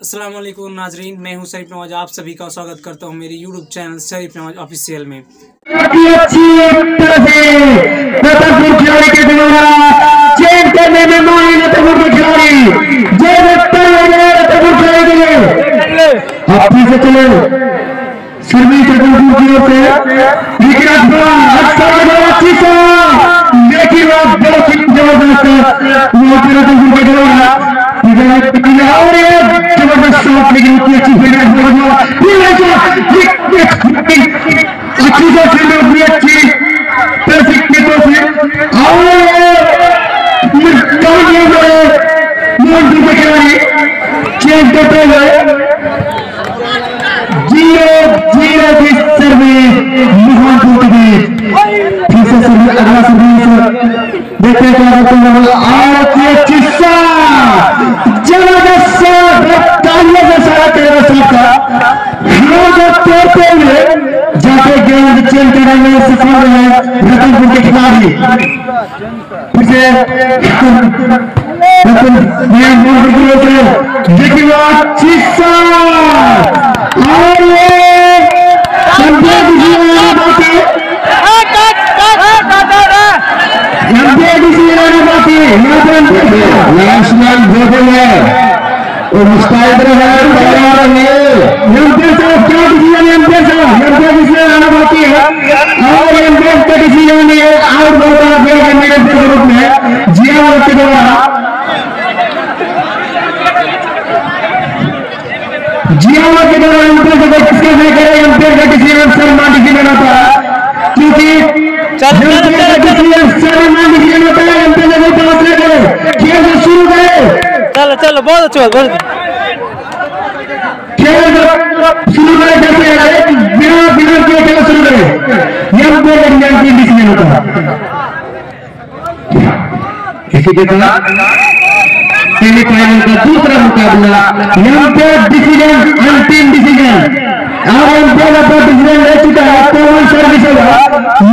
अस्सलाम वालेकुम नाजरीन, मैं हूं शरीफ नवाज। आप सभी का स्वागत करता हूं मेरी यूट्यूब चैनल शरीफ नवाज ऑफिशियल में। जबरदस्त शॉट, लेकिन उतनी अच्छी फील्डिंग अच्छी से फील्ड उतनी अच्छी प्रशिक्षितों से खिलाड़ी चेंज करते हुए 0-0 की सर्विस मोहनपुर के बीच। फिर से सर्विस, अगला सर्विस देखते हैं अच्छी जबरदस्त जाके गेंद चेंज करने में सफल है रतनपुर के खिलाड़ी। फिर से और मुस्ताइद रहे तैयार रहे एम्पेयर साहब, क्या डिसीजन है एम्पेयर साहब? एम्पेयर डिसीजन आना बाकी है और एम्पेयर का डिसीजन है आउट बॉल का फेल करने के रूप में जिया के द्वारा एम्पेयर को किसके नहीं करे। एम्पेयर का डिसीजन शर्मा डिसीजन होता है, क्योंकि एम्पेयर का डिसीजन शर्मा डिसीजन होता है। एम्पेयर को फैसले करे, खेल शुरू करे। चलो चलो, बहुत अच्छा, बहुत खेल शुरू करें। जैसे बिना बिना के खेल शुरू करें, यह डिसीजन होता है। इसी के साथ सेमीफाइनल का दूसरा मुकाबला एम्पेयर डिसीजन, अंतिम डिसीजन। और एम्पेयर अपना डिसीजन ले चुका है, कौन सर्विस होगा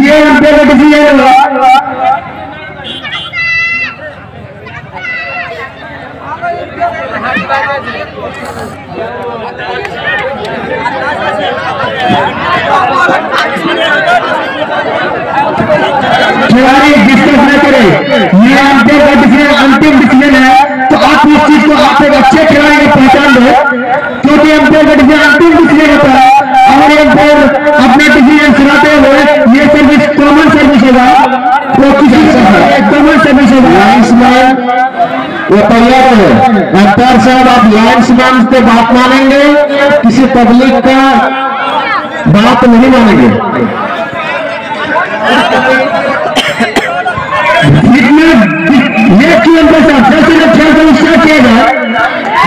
ये एम्पेयर का डिसीजन होगा। खिलाड़ी डिस्कस न करे, ये एम्पेयर का डिसीजन अंतिम डिसीजन है, तो आप इस चीज को आप एक अच्छे खिलाड़ी को पहचान दो, क्योंकि एम्पेयर का डिसीजन अंतिम डिसीजन होता है। और एम्पेयर अपना डिसीजन सुनाते हुए ये सर्विस कॉमन सर्विस होगा, तो किसी कॉमन सर्विस होगा। वो तैयार है एम्पायर साहब, आप लाइन्समैन पे बात मानेंगे, किसी पब्लिक का बात नहीं मानेंगे।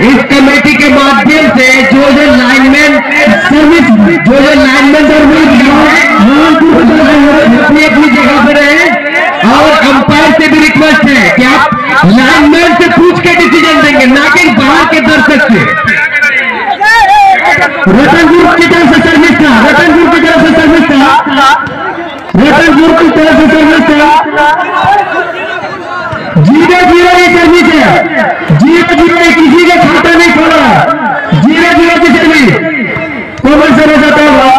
इस कमेटी के माध्यम से जो लाइनमैन सर्विस अपनी अपनी जगह पर है, और अंपायर से भी रिक्वेस्ट है कि आप लाइनमैन से पूछ के डिसीजन देंगे, ना कि बाहर के दर्शक से। रतनपुर की तरफ से सर्विस था, रतनपुर की तरफ से सर्विस था, रतनपुर की तरफ से सर्विस था। 0-0 की सर्विस है, 0-0 किसी का खाता नहीं खोला, 0-0 की सर्विस कॉमन सर्विस आता होगा।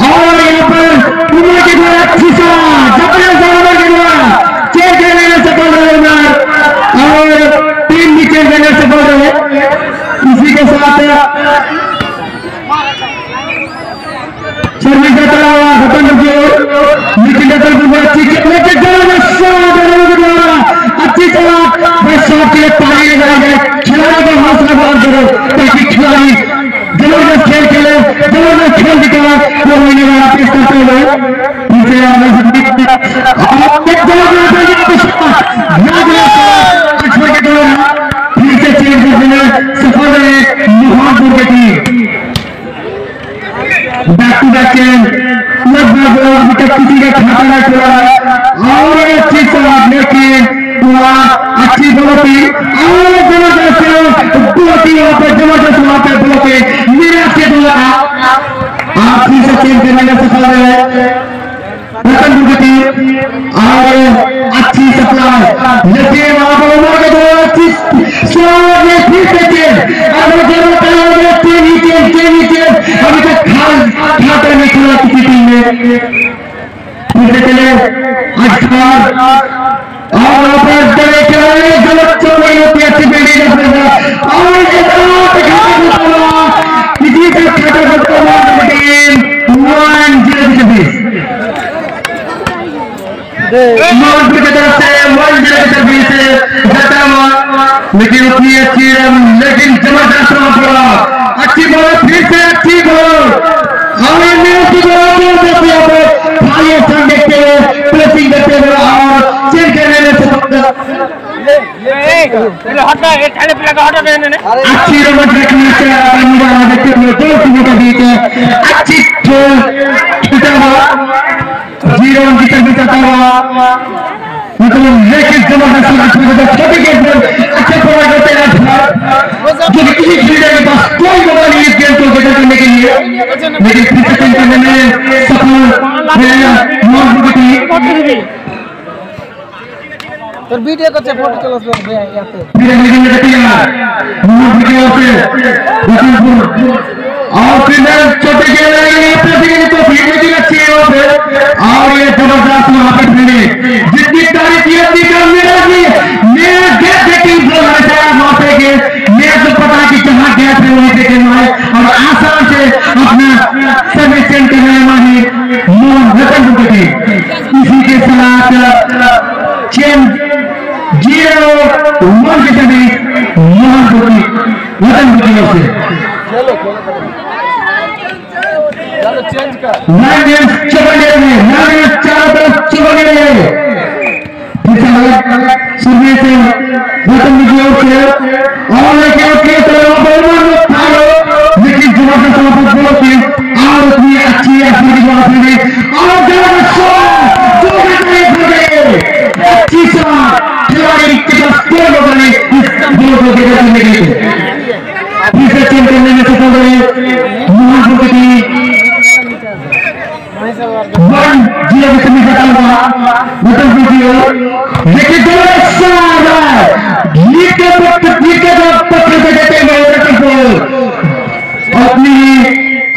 और यहाँ पर उमर के द्वारा अच्छी जबरदस्त उमर के द्वारा चेंज करने में सफल रहे और टीम भी चेंज करने में सफल रहे। इसी के साथ सर्विस देता हुआ खत्म की ओर, लेकिन अच्छी अच्छी शॉट के लिए पानी लगाया जाए, खिलाड़ी का हौसला बढ़ा करो, ताकि खिलाड़ी जबरदस्त खेल खेले, जबरदस्त खेल दिखाए। वो महीने वाला पेश करते हुए फिर से चेंज करने सफल रहे मोहनपुर की टीम। बैक टू बैक चेंज, लगभग विकेट किसी का खाता न खुला, और अच्छी सलाह लेकिन अच्छी ब्लॉकिंग और जबरदस्त ब्लॉकिंग, वहां पर जबरदस्त वहां पर ब्लॉकिंग मेरा से द्वारा आप फिर से चेंज करने में सफल रहे रतनपुर की टीम। और अच्छी सप्लाई, लेकिन वहां पर अच्छी फिर से फिर से चले अठार और वापस चले खिलाड़ी जो चौबीस होती अच्छी बिल्डिंग और किसी से खड़ा करता टीम 1-0 की तरफ से 1-0 से जाता हुआ लेकिन उतनी अच्छी रन लेकिन जबरदस्त रन अच्छी बॉल फिर से अच्छी बॉल देखते हुए प्रेसिंग करते हुए और चेंज करने में अच्छी रोमांच देखते हुए दो टीमों के बीच अच्छी छूटा हुआ 0 रन की तरफ चलता हुआ मतलब लेकिन जबरदस्त छोटे गेम पर अच्छे प्रोवाइड करते हैं जो किसी फील्डर के पास कोई मौका नहीं इस गेम को बेहतर करने के लिए लेकिन फिर से चेंज करने में सफल तो वीडियो को फोटो चलो फिर याते और फिर छोटे खेल तो फील्डिंग अच्छी है वहां पे और ये जबरदस्त वहां पे फील्डिंग जितनी तारीफ की उतनी कम मेरा गैप बैटिंग जो है वहां पे मेरा तो पता कि जहां गैप है वहीं पे खेलना है और आसान से अपना सर्विस चेंज करने वाली रतन बुकी इसी के साथ चेंज 0-1 के सभी मोहन बुकी रतन बुकी से चेंज कर चुपने में चारों तरफ चुपने सुनने से रतन बुकी और लेकिन जबरदस्त और उतनी अच्छी और अच्छी खिलाड़ी के पास कोई मौका नहीं इस गोल को बेहतर करने के लिए फिर से चेंज करने में सफल रहे मोहन बुकी 1-0 के सभी खत्म हुआ रतन बुकी लेकिन पत्थर से देते हुए रतन को अपनी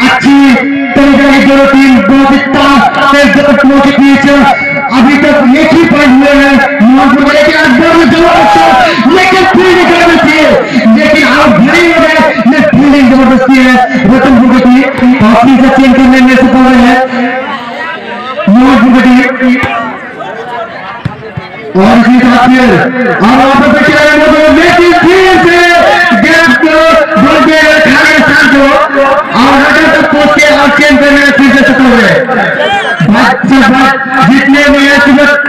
अच्छी तरीके की जो टीम बहुत के बीच अभी तक एक ही पॉइंट हुए हैं लेकिन फील्डिंग करना चाहिए लेकिन आउट नहीं हो गए फील्डिंग जबरदस्ती है रतन बुकी काफी से चेंज करने में सफल है मोहन बुकी और इसी साथ और वहां पर लेकिन फिर से गैप को बोलते खाने स्थान को और रतन तक पहुंच के और चेंज करने में फिर से सफल हुए जितने भी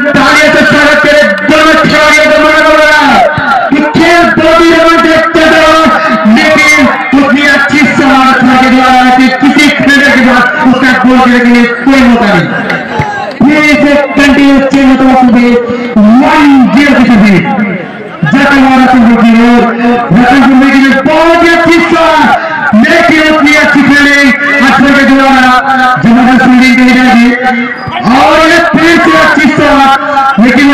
तालियों से स्वागत करे दोनों खिलाड़ियों का मन हो रहा कि खेल बहुत रोमांचक चल रहा लेकिन उतनी अच्छी समाधान के द्वारा कि किसी खेलने के बाद उसका गोल करने के लिए कोई मौका नहीं फिर से कंटिन्यू चेंज होता हुआ सुबह 1-0 की सभी जाता हुआ रतन बुकी ने बहुत ही अच्छी लेकिन उतनी अच्छी फील्डिंग अक्षर के द्वारा जबरदस्त फील्डिंग की जाएगी और ये फिर से अच्छी शॉट लेकिन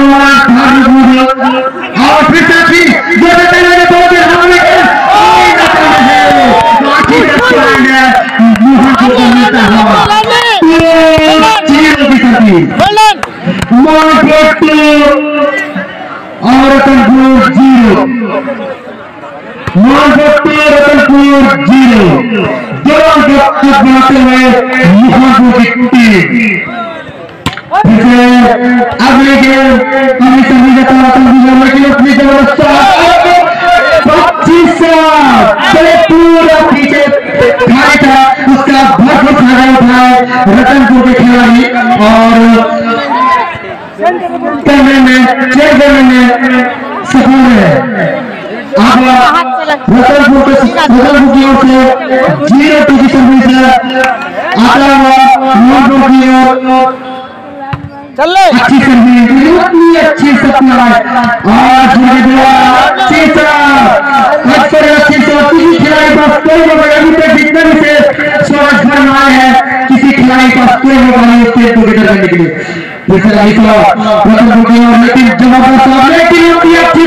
और फिर से अच्छी जो और रतनपुर 0 रतनपुर 0 दो अंक बनाते हुए मोहनपुर की टीम अगले गेम हमें सभी लेकिन अपनी जबरदस्त 25 पूरा पीछे खाई था उसका भरपूर फायदा उठाए रतनपुर के खिलाड़ी और करने में सफल है रतनपुर की ओर से 0-2 की सर्विस है आता हुआ मोहनपुर की ओर अच्छी सर्विस इतनी अच्छी सप्लाई और किसी खिलाड़ी पास कोई मौका अभी तक जितने भी से स्वागत फरमाए हैं किसी खिलाड़ी पास कोई मौका नहीं स्टेट को बेहतर करने के लिए लेकिन जबरदस्त लेकिन अच्छी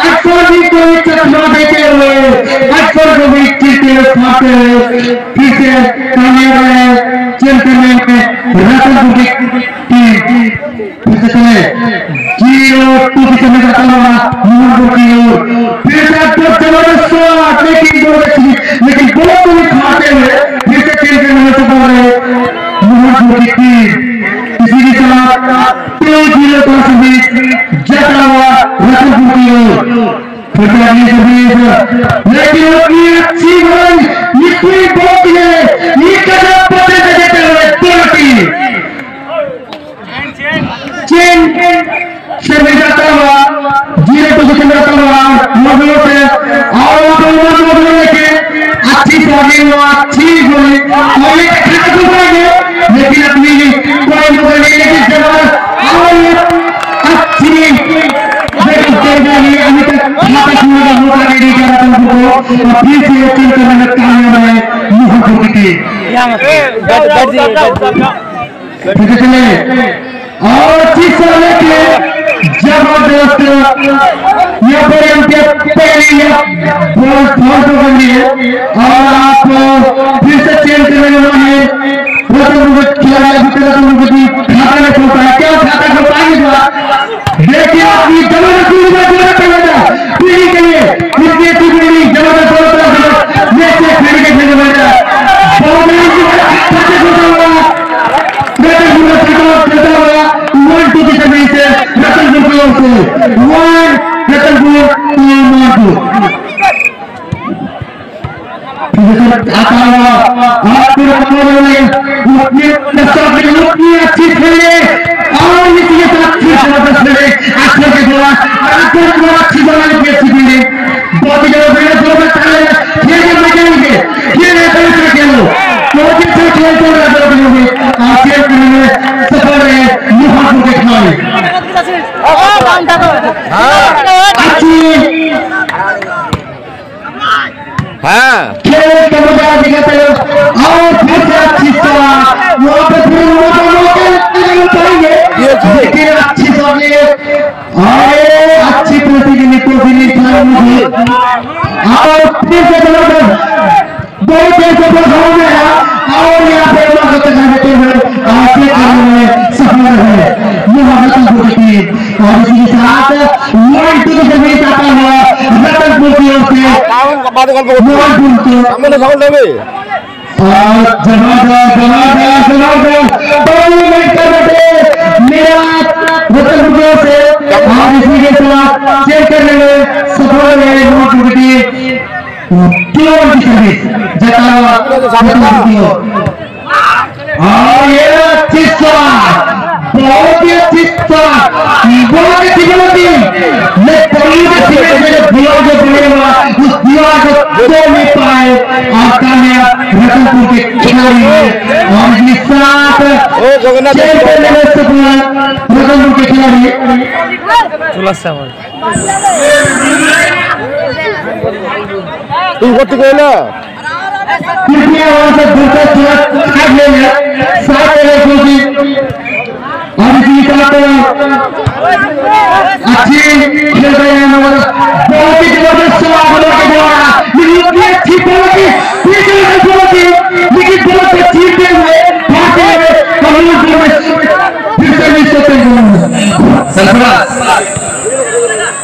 अक्सर भी कोई चश्मा देते हुए अक्सर को भी चिरते हुए खाते हुए फिर से कामयाब रहे चेंज करने में रतनपुर की टीम फिर से चले 0-2 की समय का हुआ मोहनपुर की ओर फिर से जबरदस्त शॉट लेकिन गोल को भी खाते हुए फिर से खेल के नजर से बोल रहे मोहनपुर की टीम इसी के साथ 2-0 का सर्विस जता हुआ रतनपुर की ओर फिर से अगली सर्विस लेकिन अपनी अच्छी बॉल निकली बहुत है ये कदम पते देते हुए दोनों टीम चेन सर्विस जाता हुआ 0-2 की समय का हुआ मोहनपुर से और मोहनपुर लेके अच्छी सर्विस अच्छी गोली और ये खिलाड़ी करेंगे लेकिन अपनी कोई गोल नहीं लेकिन जबरदस्त और अच्छी अभी तक खाता शुरू का मौका नहीं दिया रतनपुर को और फिर से चेंज करने में कामयाब है मोहनपुर की टीम फिर चले और जिस तरह के जबरदस्त यहाँ पर उनके पहले बॉल फाउल बन रही है और आप फिर से चेंज करने वाले रतनपुर खिलाड़ी अभी तक रतनपुर की खाता में खोलता है क्या खाता खोल पाएंगे देखिए अपनी जबरदस्त पीढ़ी के लिए इसकी पीढ़ी जबरदस्त मैच से खेल के खेलने वाला अच्छी खेले और इसके साथ अच्छी बनाने की अच्छी फील्डिंग बहुत ही सफल रहे मोहनपुर के खिलाड़ी खेल का मजा दिखाते और फिर से अच्छी वहाँ पे फिर अच्छी अच्छी और फिर से बहुत और यहाँ पे सफल है रतनपुर की टीम और इसी के साथ 1-2 की सर्विस आता हुआ रतनपुर की ओर से मोहनपुर को और जबरदस्त मेरा रतनपुर की ओर से और इसी के साथ चेक करने में सफल है मोहनपुर की टीम की सर्विस जता हुआ रतनपुर की ओर और ये अच्छी बहुत ही अच्छी बहुत अच्छी गलती मैं पहली दीवार जो बनेगा उस दीवार को तोड़ नहीं पाए और कामयाब रतनपुर के खिलाड़ी है और इसके साथ रतनपुर के खिलाड़ी कृपया वहां से दूसरा छाट लेना और इसी साथ अच्छी खेल रहे हैं बहुत ही जबरदस्त के द्वारा अच्छी लेकिन बहुत चीरते हुए फिर से भी सोते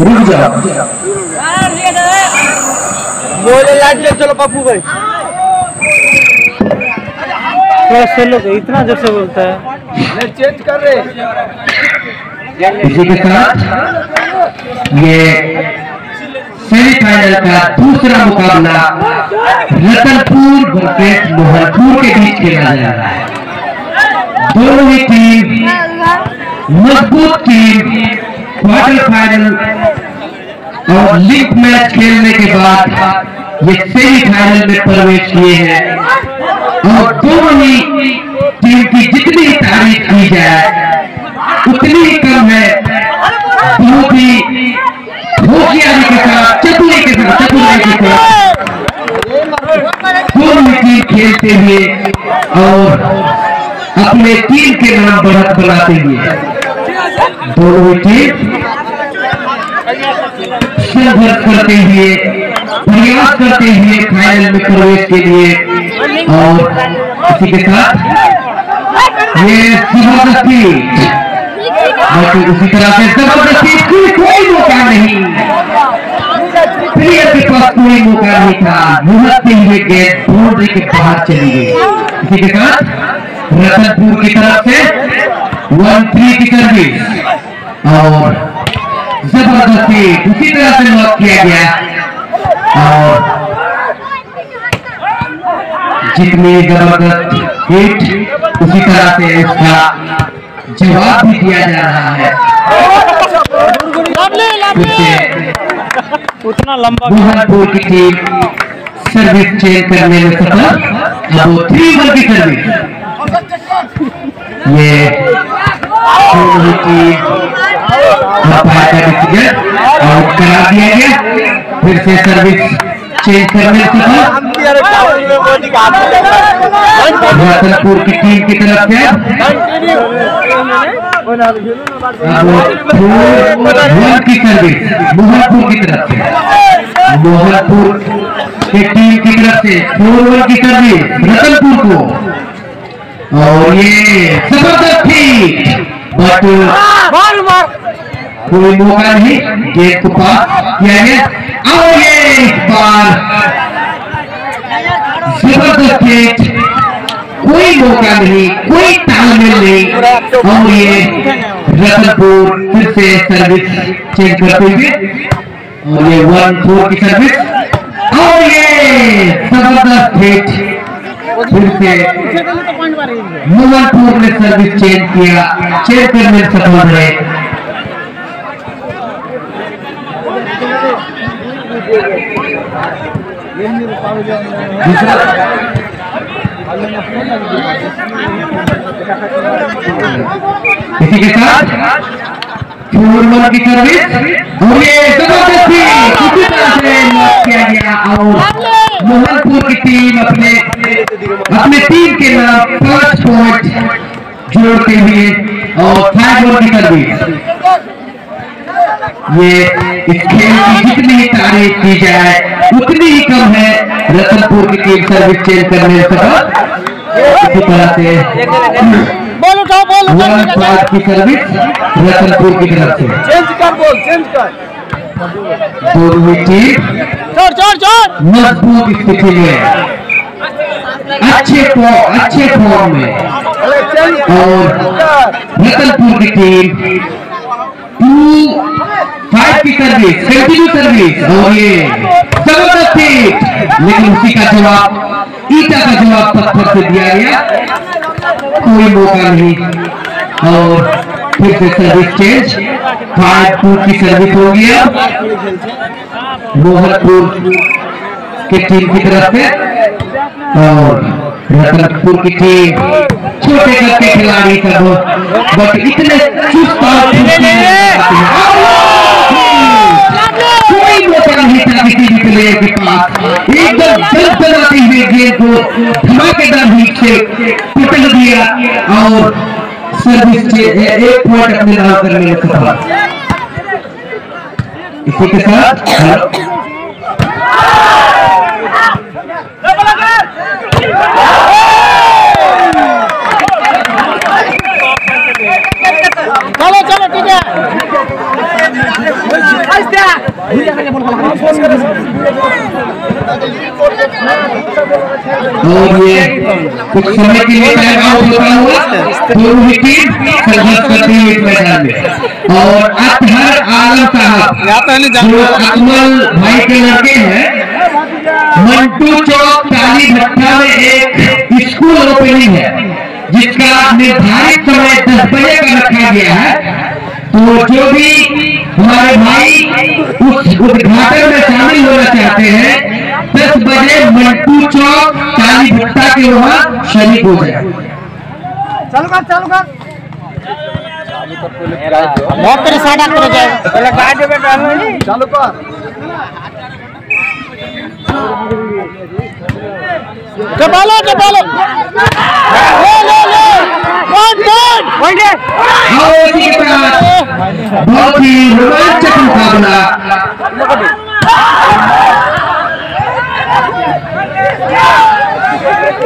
रुक जाओ बोले लाइट ले चलो पप्पू भाई इतना जोर से बोलता है चेंज कर रहे इसी के साथ ये सेमीफाइनल का दूसरा मुकाबला रतनपुर वर्सेस मोहनपुर के बीच खेला जा रहा है। दोनों ही टीम मजबूत टीम क्वार्टर फाइनल और लीग मैच खेलने के बाद ये सेमीफाइनल में प्रवेश किए हैं और दोनों ही टीम की जितनी तारीफ की जाए उतनी ही कम है। बहुत ही होशियारी के साथ चतुराई के साथ दोनों टीम खेलते हुए और अपने टीम के नाम बढ़त बनाते हुए दोनों टीम संघर्ष करते हुए प्रयास करते हुए फाइनल में प्रवेश के लिए और इसी के साथ ये जबरदस्ती, बट उसी तरह से जबरदस्ती कोई मौका नहीं, प्लेयर के पास कोई मौका नहीं था, लुढ़कते हुए गेंद बाउंड्री के बाहर चली गई। इसी के साथ रतनपुर की तरफ से 1-3 की सर्विस और जबरदस्ती उसी तरह से लॉक किया गया और जितनी जबरदस्त हिट उसी तरह से उसका जवाब भी दिया जा रहा है। उतना लंबा मोहनपुर की टीम सर्विस चेंज करने में सफल। अब 3 की सर्विस, ये दोनों टीम अंपायर का डिसीजन आउट करा दिया गया। फिर से सर्विस चेंज करने से रतनपुर की टीम की तरफ से अब 4-1 की सर्विस मोहनपुर की तरफ से, मोहनपुर की टीम की तरफ से 4-1 की सर्विस रतनपुर को और ये जबरदस्त थी बट कोई मौका नहीं, गेंद को पास किया गया और ये इस बार जबरदस्त हिट, कोई मौका नहीं, कोई तालमेल नहीं और ये रतनपुर फिर से सर्विस चेंज करते हुए और ये 1-4 की सर्विस और ये जबरदस्त हिट, फिर से मोहनपुर ने सर्विस चेंज किया, चेंज करने में सफल रहे। इसी के साथ 4-1 की सर्विस और ये जबरदस्ती किसी तरह से लॉक किया गया और मोहनपुर की टीम अपने टीम के नाम 5 पॉइंट जोड़ते हुए और 5-1 की सर्विस। ये इस खेल की जितनी ही तारीफ की जाए उतनी ही कम है। रतनपुर की टीम सर्विस चेंज करने से इसी तरह से 1-5 की सर्विस रतनपुर की तरफ से चेंज कर दोनों टीम मजबूत स्थिति में, अच्छे फॉर्म में और रतनपुर की टीम 2-5 की सर्विस, कंटिन्यू सर्विस और ये जबरदस्त हिट, लेकिन उसी का जवाब ईटा का जवाब पत्थर से दिया गया, कोई मौका नहीं और फिर से सर्विस चेंज 5-2 की सर्विस हो गया मोहनपुर की टीम की तरफ से और रतनपुर की टीम छोटे कद के खिलाड़ी सब बट इतने चुस्त और कोई मौका नहीं था किसी भी प्लेयर के पास, एकदम दलदलाती हुए गेंद को धमाकेदार हिट से पटक दिया और सर्विस से 1 पॉइंट अपने नाम करने में सफल। इसी के साथ चलो ठीक है और ये कुछ समय के लिए टाइम आउट होता हुआ दोनों ही टीम सर्विस करती हुई इस मैदान में और अतहर आलम साहब जो अकमल भाई के लड़के हैं, मंटू चौक काली भट्टा में एक स्कूल ओपनिंग है जिसका निर्धारित समय 10 बजे का रखा गया है। तो जो भी हमारे भाई उस उद्घाटन में शामिल होना चाहते हैं 10 बजे मंटू चौक काली भट्टा के वहां शरीक हो जाए। चालू कर बहुत तेरे साइड आकर हो जाएगा, पहले गाड़ी में डालना नहीं, चालू कर चपालो ले बहुत ही रोमांचक मुकाबला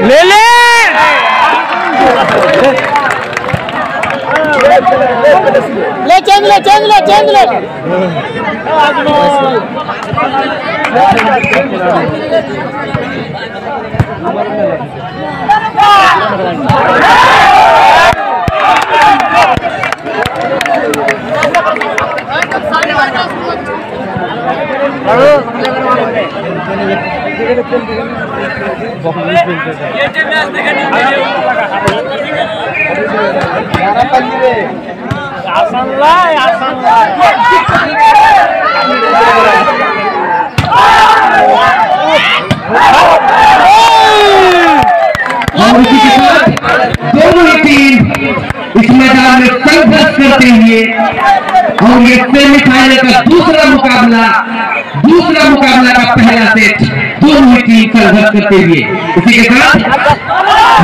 ले दोनों ही टीम इस मैदान में संघर्ष करते हुए और ये सेमीफाइनल का दूसरा मुकाबला का पहला सेट दोनों ही टीम संघर्ष करते हुए इसी के साथ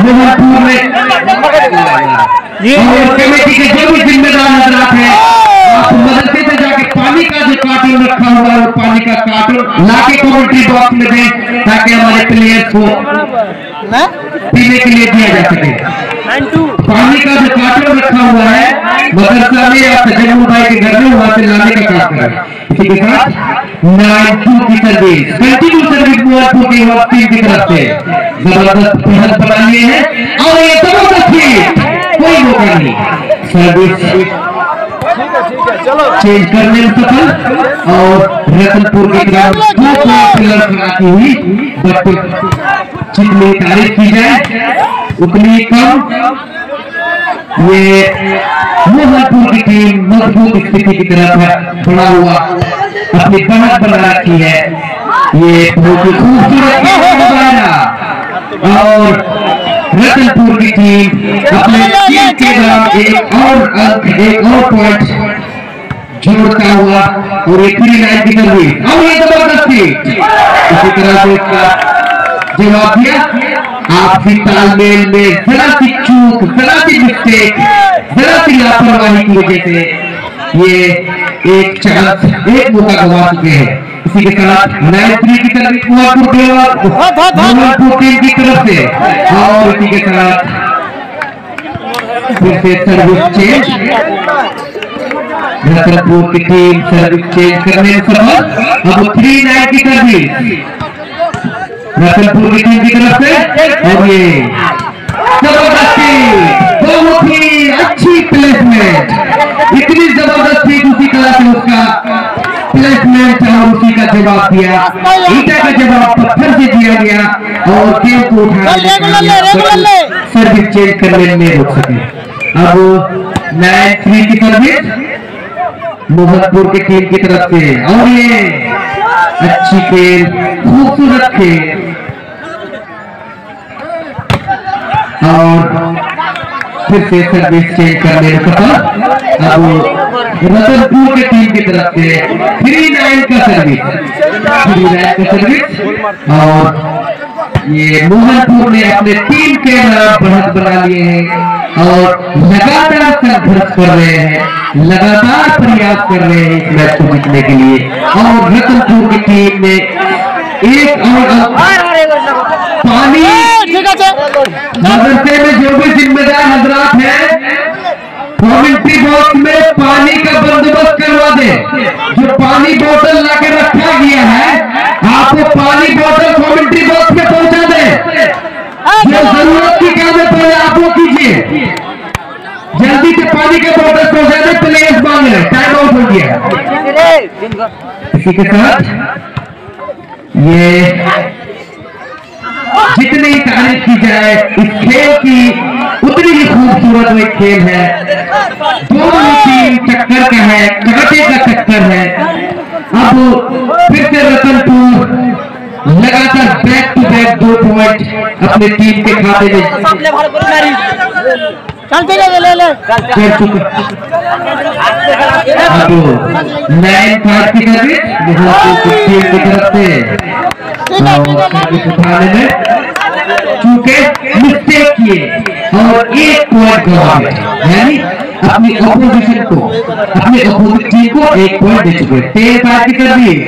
मोहनपुर में और कमेटी के जो भी जिम्मेदार हजरात हैं आप मदरसे से जाके पानी का जो कार्टून रखा हुआ है वो पानी का कार्टून लाके कमेंट्री बॉक्स में दें ताकि हमारे प्लेयर्स को पीने के लिए दिया जा सके। पानी का जो कार्टून रखा हुआ है मदरसा में या तजम्मुल भाई के घर में वहां से लाने का काम करें। इसी के साथ 9-2 की सर्विस कंटिन्यू सर्विस मोहनपुर की टीम की तरफ से जबरदस्त बेहद बना लिए हैं और ये जबरदस्त कोई मौका नहीं सर्विस चेंज करने में सफल और रतनपुर की तरफ पिलर खड़ाती हुई बट जितनी तारीफ की जाए उतनी कम। ये मोहनपुर की टीम मजबूत स्थिति की तरफ बढ़ा हुआ अपनी बढ़त बना रखी है। ये बहुत ही खूबसूरत और रतनपुर की टीम अपने टीम के बाद एक और पॉइंट जोड़ता हुआ और एक 3 लाइन की सर्विस और ये जबरदस्ती इसी तरह से इसका जवाब दिया। आपसी तालमेल में जरा सी चूक, जरा सी मिस्टेक, जरा सी लापरवाही की वजह से ये एक चांस, एक मौका गवा चुके हैं। इसी के साथ 9-3 की सर्विस मोहनपुर टीम की तरफ से और इसी के साथ फिर से सर्विस चेंज रतनपुर की टीम सर्विस चेंज करने में सफल। अब 3-9 की सर्विस रतनपुर की टीम की तरफ से और ये जबरदस्ती बहुत ही अच्छी प्लेसमेंट, इतनी जबरदस्ती उसी तरह से उसका प्लेसमेंट और उसी का जवाब दिया, ईटा का जवाब पत्थर से दिया गया और गेम को उठाने सर्विस चेंज करने में रुक सके। अब 9-3 की सर्विस मोहनपुर की टीम की तरफ से और ये अच्छी खेल, खूबसूरत खेल और फिर से सर्विस चेंज करने में सफल। अब रतनपुर की टीम की तरफ से 3-9 का सर्विस और ये मोहनपुर ने अपने टीम के नाम बढ़त बना लिए हैं और लगातार संघर्ष कर रहे हैं, लगातार प्रयास कर रहे हैं इस मैच को जीतने के लिए। और रतनपुर की टीम ने एक और पानी मदरसे में जो भी जिम्मेदार हजरात हैं कमेंट्री बॉक्स में पानी का बंदोबस्त करवा दे। जो पानी बोतल लाके रखा गया है आपको पानी बोतल कमेंट्री बॉक्स में पहुंचा दे। जो जरूरत की काम है पहले आप वो कीजिए, जल्दी से पानी के बोतल पहुंचा दे। प्लेयर्स मांग रहे, टाइम आउट हो गया। इसी के साथ ये जितनी तारीफ की जाए इस खेल की उतनी ही खूबसूरत वो खेल है। दोनों टीम टक्कर का है, कांटे का टक्कर है। अब फिर से रतनपुर लगातार बैक टू बैक 2 पॉइंट अपने टीम के खाते में कर चुके। अब 9-5 की सर्विस मोहनपुर टीम की तरफ से सर्विस उठाने में चूंकि मिस्टेक किए और 1 पॉइंट गवा गए, यानी अपनी अपोजिशन को, अपने अपोजिट टीम को 1 पॉइंट दे चुके। 13-5 की सर्विस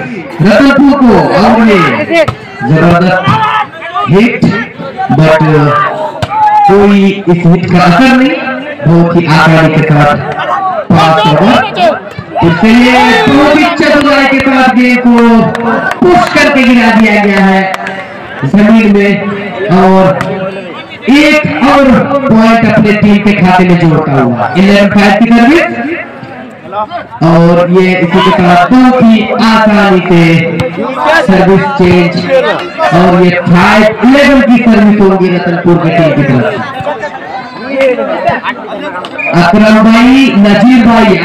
रतनपुर को और ये जबरदस्त हिट बट कोई इस हिट का असर नहीं, बहुत ही आसानी के साथ पास उससे ये बहुत ही चतुराई के साथ गेंद को पुश करके गिरा दिया गया है जमीन में, और एक और पॉइंट अपने टीम के खाते में जोड़ता हुआ 11-5 की सर्विस, और ये इसी के साथ बहुत ही आसानी से सर्विस चेंज, और ये 5-11 की सर्विस होगी रतनपुर की टीम की तरफ। अकरम भाई, नजीर भाई,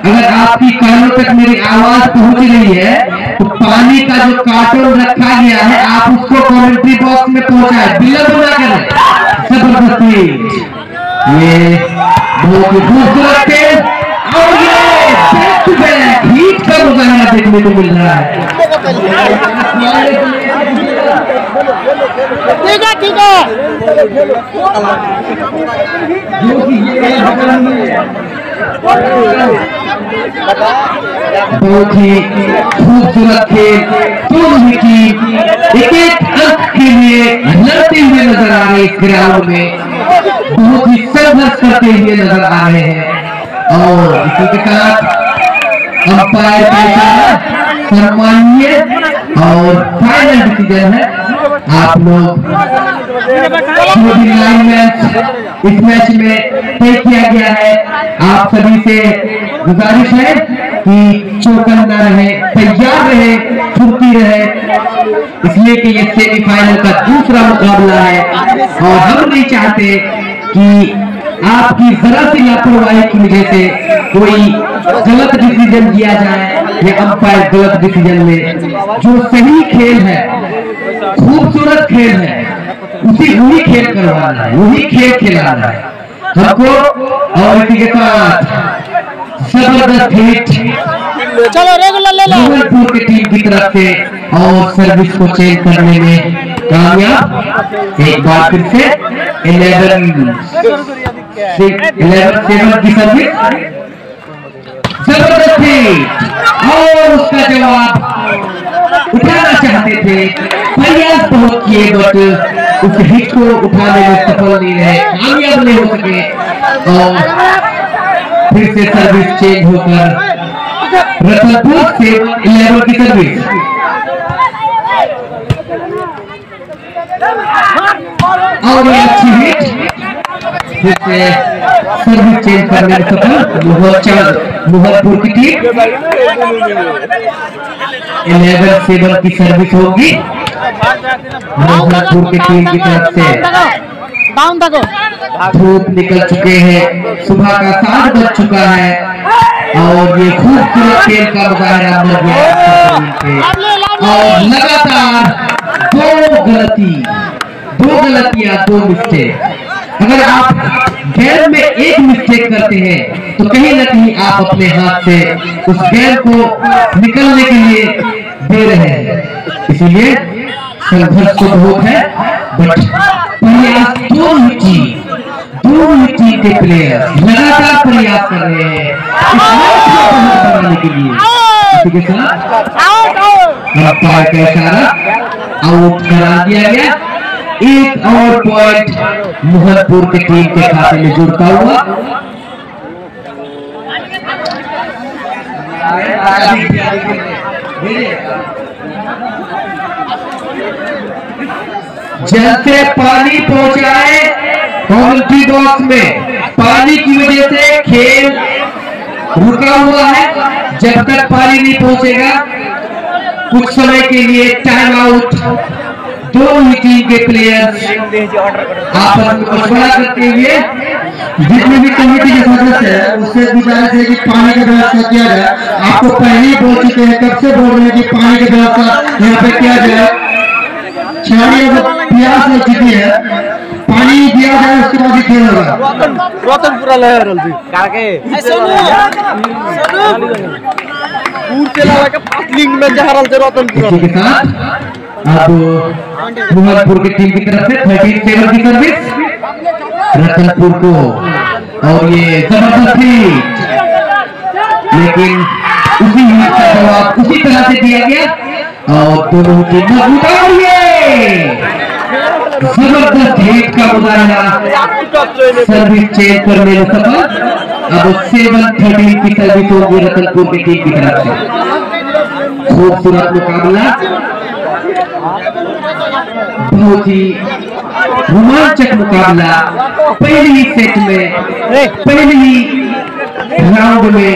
अगर आपकी कानों तक मेरी आवाज पहुंच रही है तो पानी का जो कार्टून रखा गया है आप उसको कमेंट्री बॉक्स में पहुंचाए, बिल्कुल ना करें। जबरदस्ती ये बहुत ही खूबसूरत है, और ये बैक टू बैक हीट का मुकाबला देखने को मिल रहा है। ठीक है बहुत ही खूबसूरत खेल, दोनों ही टीम एक अंक के लिए लड़ते हुए नजर आ रहे इस ग्राउंड में, बहुत ही संघर्ष करते हुए नजर आ रहे हैं। और इसी के साथ अंपायर का इशारा सम्मानीय और फाइनल डिसीजन है। आप लोग इस मैच में तय किया गया है। आप सभी से गुजारिश है कि चौकन्ना रहे, तैयार रहे, फुर्ती रहे, इसलिए कि ये सेमीफाइनल का दूसरा मुकाबला है, और हम नहीं चाहते कि आपकी जरा सी लापरवाही की वजह से कोई गलत डिसीजन दिया जाए या अंपायर गलत डिसीजन ले। जो सही खेल है, खूबसूरत खेल है, वही खेल करवाना है, वही खेल खिलाना है हमको। और इसी के साथ जबरदस्त हिट चलो रेगुलर ले लो जबलपुर की टीम की तरफ से, और सर्विस को चेंज करने में कामयाब। एक बार फिर से 11-7 की सर्विस, जबरदस्त हिट, और उसका जवाब उठाना चाहते थे, प्रयास बहुत किए बट उस हिट को उठाने में सफल नहीं रहे, कामयाब नहीं हो सके। और फिर से सर्विस चेंज होकर रतनपुर से 11 की सर्विस, और ये अच्छी हिट, फिर से सर्विस चेंज करने में सफल मुहम्मदपुर की टीम। 11-7 की सर्विस होगी मुहम्मदपुर की टीम की तरफ से। धूप निकल चुके हैं, सुबह का 7 बज चुका है, और ये खूबसूरत खेल का मुजाहरा मिल गया। और लगातार दो गलतियां, 2 मिस्टेक। अगर आप गेम में एक मिस्टेक करते हैं तो कहीं ना कहीं आप अपने हाथ से उस गेम को निकलने के लिए दे रहे हैं। इसीलिए संघर्ष तो बहुत है, बट प्रयास दोनों ही टीम के प्लेयर लगातार प्रयास कर रहे हैं इस मैच को बनाने के लिए। इसी के साथ अंपायर का इशारा आउट करा दिया गया। एक और पॉइंट मुहम्मदपुर की टीम के खाते में जुड़ता हुआ। जल से पानी पहुंचाए कमेंट्री बॉक्स में। पानी की वजह से खेल रुका हुआ है, जब तक पानी नहीं पहुंचेगा कुछ समय के लिए टाइम आउट। दोनों ही टीम के प्लेयर्स आपस में मशवरा करते हुए, जितने भी कमेटी के सदस्य है उससे गुजारिश है कि पानी की व्यवस्था किया जाए। आपको पहले ही बोल चुके हैं, कब से बोल रहे हैं कि पानी की व्यवस्था यहाँ पे किया जाए। प्यास हो चुकी है, पानी दिया जाए उसके बाद ही खेल होगा। रोतन पूरा लहर हल्दी में जहरल से रोतन पूरा। इसी के साथ अब मुहम्मदपुर की टीम की तरफ से 13-7 की सर्विस रतनपुर को, और ये जबरदस्त हिट, लेकिन उसी हिट का जवाब उसी तरह से दिया गया, और दोनों टीम जबरदस्त हिट का मुजाहरा सर्विस चेंज करने में सफल। अब 7-13 की सर्विस होगी रतनपुर की टीम की तरफ से। खूबसूरत मुकाबला, बहुत ही रोमांचक मुकाबला। पहली ही सेट में, पहली ही राउंड में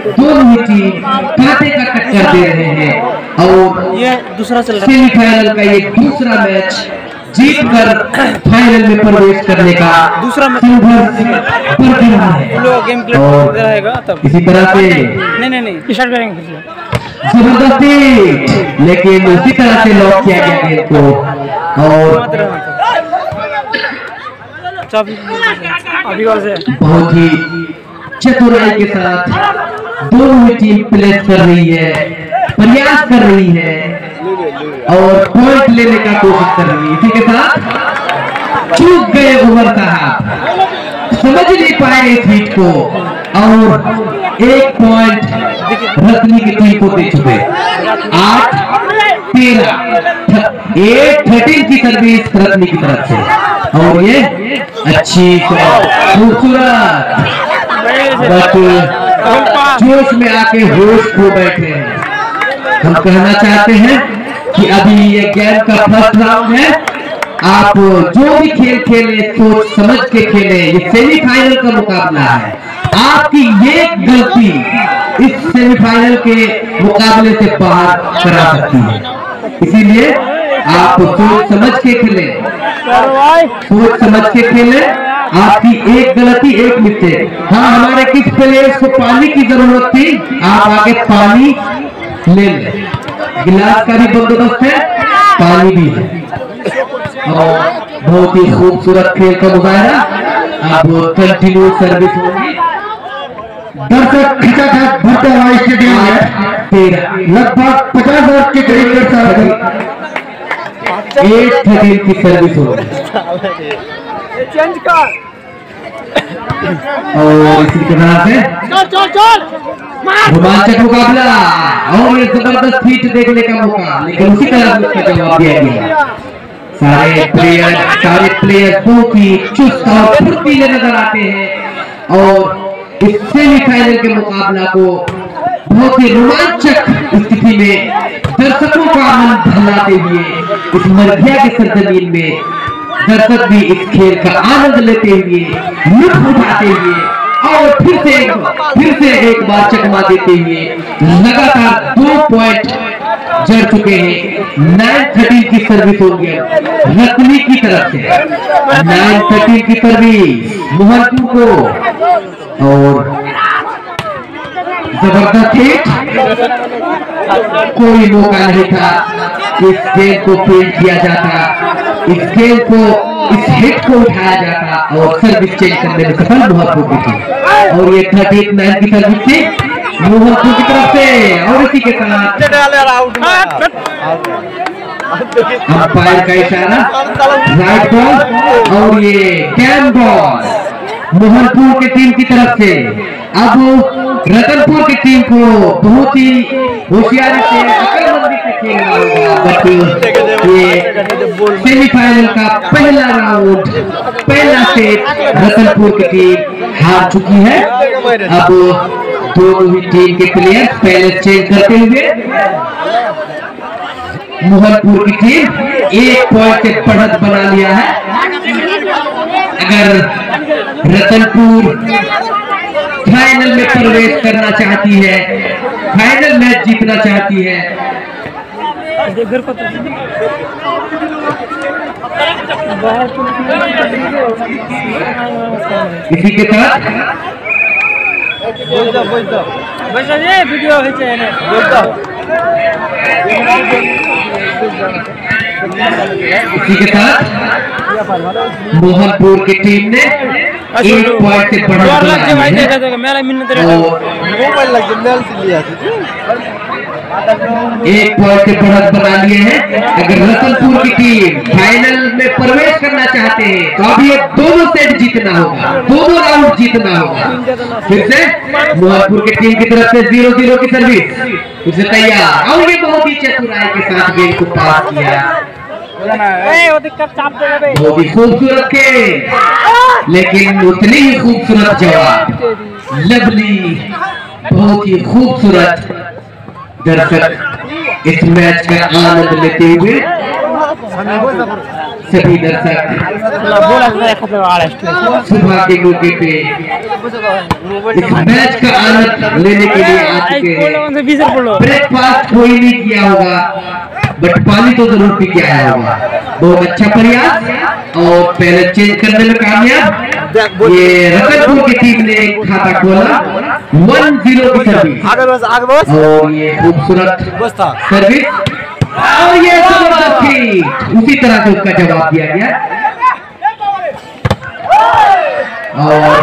दोनों ही टीम कांटे का टक्कर दे रहे हैं और ये दूसरा सेमीफाइनल का ये दूसरा मैच जीतकर फाइनल में प्रवेश करने का दूसरा मैच बरकरार है। गेम प्ले रहेगा तब इसी तरह से नहीं स्टार्ट करेंगे जबरदस्ती, लेकिन उसी तरह से लॉक किया गया गेम को और अभी से बहुत ही चतुराई के साथ दोनों ही टीम प्ले कर रही है, प्रयास कर रही है और पॉइंट लेने का कोशिश कर रही है। इसी के साथ चूक गए उमर साहब, समझ नहीं पाए इस हिट को और 1 पॉइंट रत्नी की टीम को दे चुके। 8-13 की सर्विस रत्नी की तरफ से और ये अच्छी खूबसूरत जोश में आके होश खो बैठे हैं। हम कहना चाहते हैं कि अभी ये गेम का फर्स्ट राउंड है। आप जो भी खेल खेले सोच समझ के खेले, ये सेमीफाइनल का मुकाबला है। आपकी ये गलती इस सेमीफाइनल के मुकाबले से बाहर करा सकती है, इसीलिए आप सोच समझ के खेले, सोच समझ के खेले। आपकी एक गलती, एक मिस्टेक। हाँ, हमारे किस प्लेयर्स को पानी की जरूरत थी, आप आगे पानी ले लें। गिलास का भी बंदोबस्त है, पानी भी है और बहुत ही खूबसूरत खेल का मुजाहरा। अब कंटिन्यू सर्विस होगी। दर्शक खचाखच भरता हुआ स्टेडियम में लगभग 50,000 के करीब दर्शक 8-13 की सर्विस होगी और इसी तरह से रोमांचक मुकाबला और ये जबरदस्त हिट देखने का मौका, लेकिन उसी तरह से उसका जवाब दिया गया। सारे प्लेयर बहुत ही चुस्त और फुर्तीले नजर आते हैं और इस सेमीफाइनल के मुकाबला को बहुत ही रोमांचक स्थिति में दर्शकों का मन बहलाते हुए इस मरघिया के सरजमीन में दर्शक भी इस खेल का आनंद लेते हुए, लुत्फ उठाते हुए और फिर से एक बार चकमा देते हुए लगातार 2 पॉइंट जड़ चुके हैं। 9-13 की सर्विस हो गया रत्नी की तरफ से। 9-13 की सर्विस मोहनपुर को और जबरदस्त हिट। कोई मौका नहीं था इस गेम को फेल किया जाता, इस गेम को, इस हिट को उठाया जाता और सर्विस चेंज करने में सफल मोहनपुर की थी और ये 39 की सर्विस थी मोहनपुर की तरफ से। और इसी के साथ अंपायर का इशारा, राइट बॉल और ये कैम बॉल मोहनपुर की टीम की तरफ से। अब रतनपुर की टीम को बहुत ही होशियारी से, अकलमंदी से खेलना होगा। बट ये सेमीफाइनल का पहला राउंड, पहला सेट रतनपुर की टीम हार चुकी है। अब दोनों ही टीम के प्लेयर पहले चेंज करते हुए मोहनपुर की टीम 1 पॉइंट से बढ़त बना लिया है। अगर रतनपुर फाइनल में प्रवेश करना चाहती है, फाइनल मैच जीतना चाहती है, इसी के साथ वीडियो इसी के साथ मोहनपुर की टीम ने 1 पॉइंट से बढ़त बना लिए हैं। अगर रतनपुर की टीम फाइनल में प्रवेश करना चाहते हैं तो अब ये दोनों सेट जीतना होगा, दोनों राउंड जीतना होगा। फिर से मोहनपुर की टीम की तरफ से 0-0 की सर्विस, फिर से तैयार और ये बहुत ही चतुराई के साथ गेम को पास किया। बहुत ही खूबसूरत खेल, लेकिन उतनी ही खूबसूरत जवाब। लवली, बहुत ही खूबसूरत दर्शक इस मैच का आनंद लेते हुए सभी दर्शक सुबह के मौके पे इस मैच का आनंद लेने के लिए आ चुके हैं। ब्रेकफास्ट कोई नहीं किया होगा बट पानी तो जरूर पी के आया होगा। बहुत अच्छा प्रयास और पहले चेंज करने में कामयाब। ये रतनपुर की टीम ने खाता खोला 1-0 की सर्विस और ये खूबसूरत सर्विस और ये जबरदस्त हिट, उसी तरह से उसका जवाब दिया गया। और